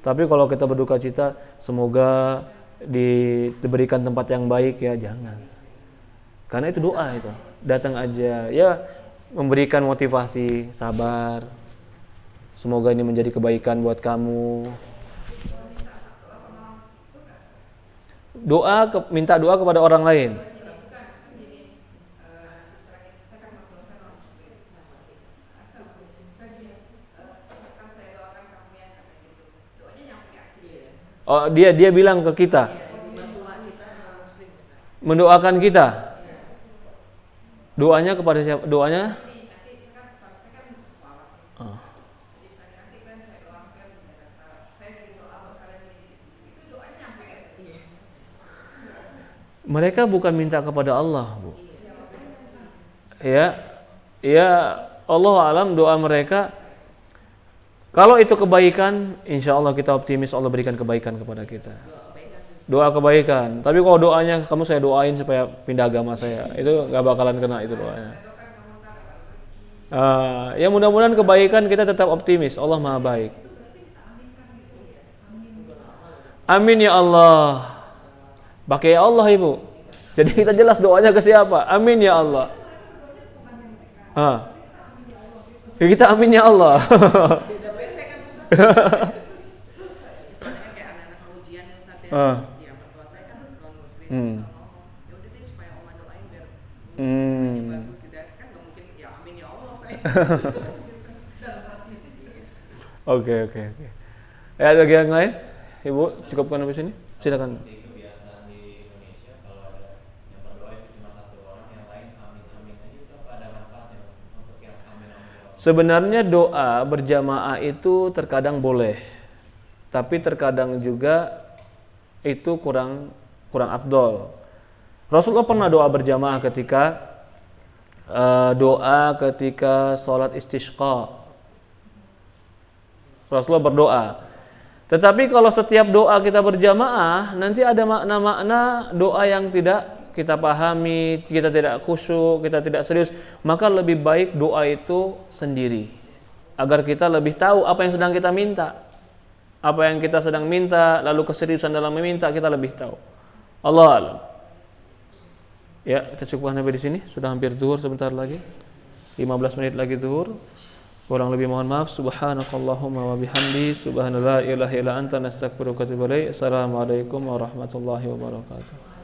Tapi kalau kita berduka cita, semoga diberikan tempat yang baik ya, jangan. Karena itu doa itu. Datang aja ya, memberikan motivasi, sabar. Semoga ini menjadi kebaikan buat kamu. Minta doa kepada orang lain. Oh, dia bilang ke kita. Mendoakan kita. Doanya kepada siapa? Doanya? Mereka bukan minta kepada Allah, Bu. Ya, Allah alam doa mereka. Kalau itu kebaikan, insya Allah kita optimis Allah berikan kebaikan kepada kita. Doa kebaikan. Tapi kalau doanya kamu saya doain supaya pindah agama saya, itu nggak bakalan kena itu doanya. Ya mudah-mudahan kebaikan kita tetap optimis. Allah Maha Baik. Amin ya Allah. Pakai ya Allah Ibu. Jadi kita jelas doanya ke siapa? Amin ya Allah. Kita amin ya Allah. Soalnya kayak anak-anak ujian yang Ustaz ya mertua saya kan non muslim, ya udah deh supaya oma doain biar bagus tidak kan nggak mungkin ya amin ya Allah saya. Oke. Ya ada lagi yang lain? Ibu cukupkan sampai sini. Silakan. Kebiasaan di Indonesia kalau ada yang berdoa itu cuma satu orang, yang lain amin aja, itu apa ada manfaatnya untuk yang amin? Sebenarnya doa berjamaah itu terkadang boleh, tapi terkadang juga itu kurang afdol. Rasulullah pernah doa berjamaah ketika sholat istisqa. Rasulullah berdoa. Tetapi kalau setiap doa kita berjamaah, nanti ada makna-makna doa yang tidak kita pahami, kita tidak khusyuk, kita tidak serius, maka lebih baik doa itu sendiri. Agar kita lebih tahu apa yang sedang kita minta. Apa yang kita sedang minta, lalu keseriusan dalam meminta, kita lebih tahu. Allah alam. Ya, kita cukupkan sampai di sini. Sudah hampir zuhur sebentar lagi. 15 menit lagi zuhur. Kurang lebih mohon maaf. Subhanakallahumma wa bihamdi, subhanallah ilaha illa anta nastaghfiruka wa atubu ilaik. Assalamualaikum warahmatullahi wabarakatuh.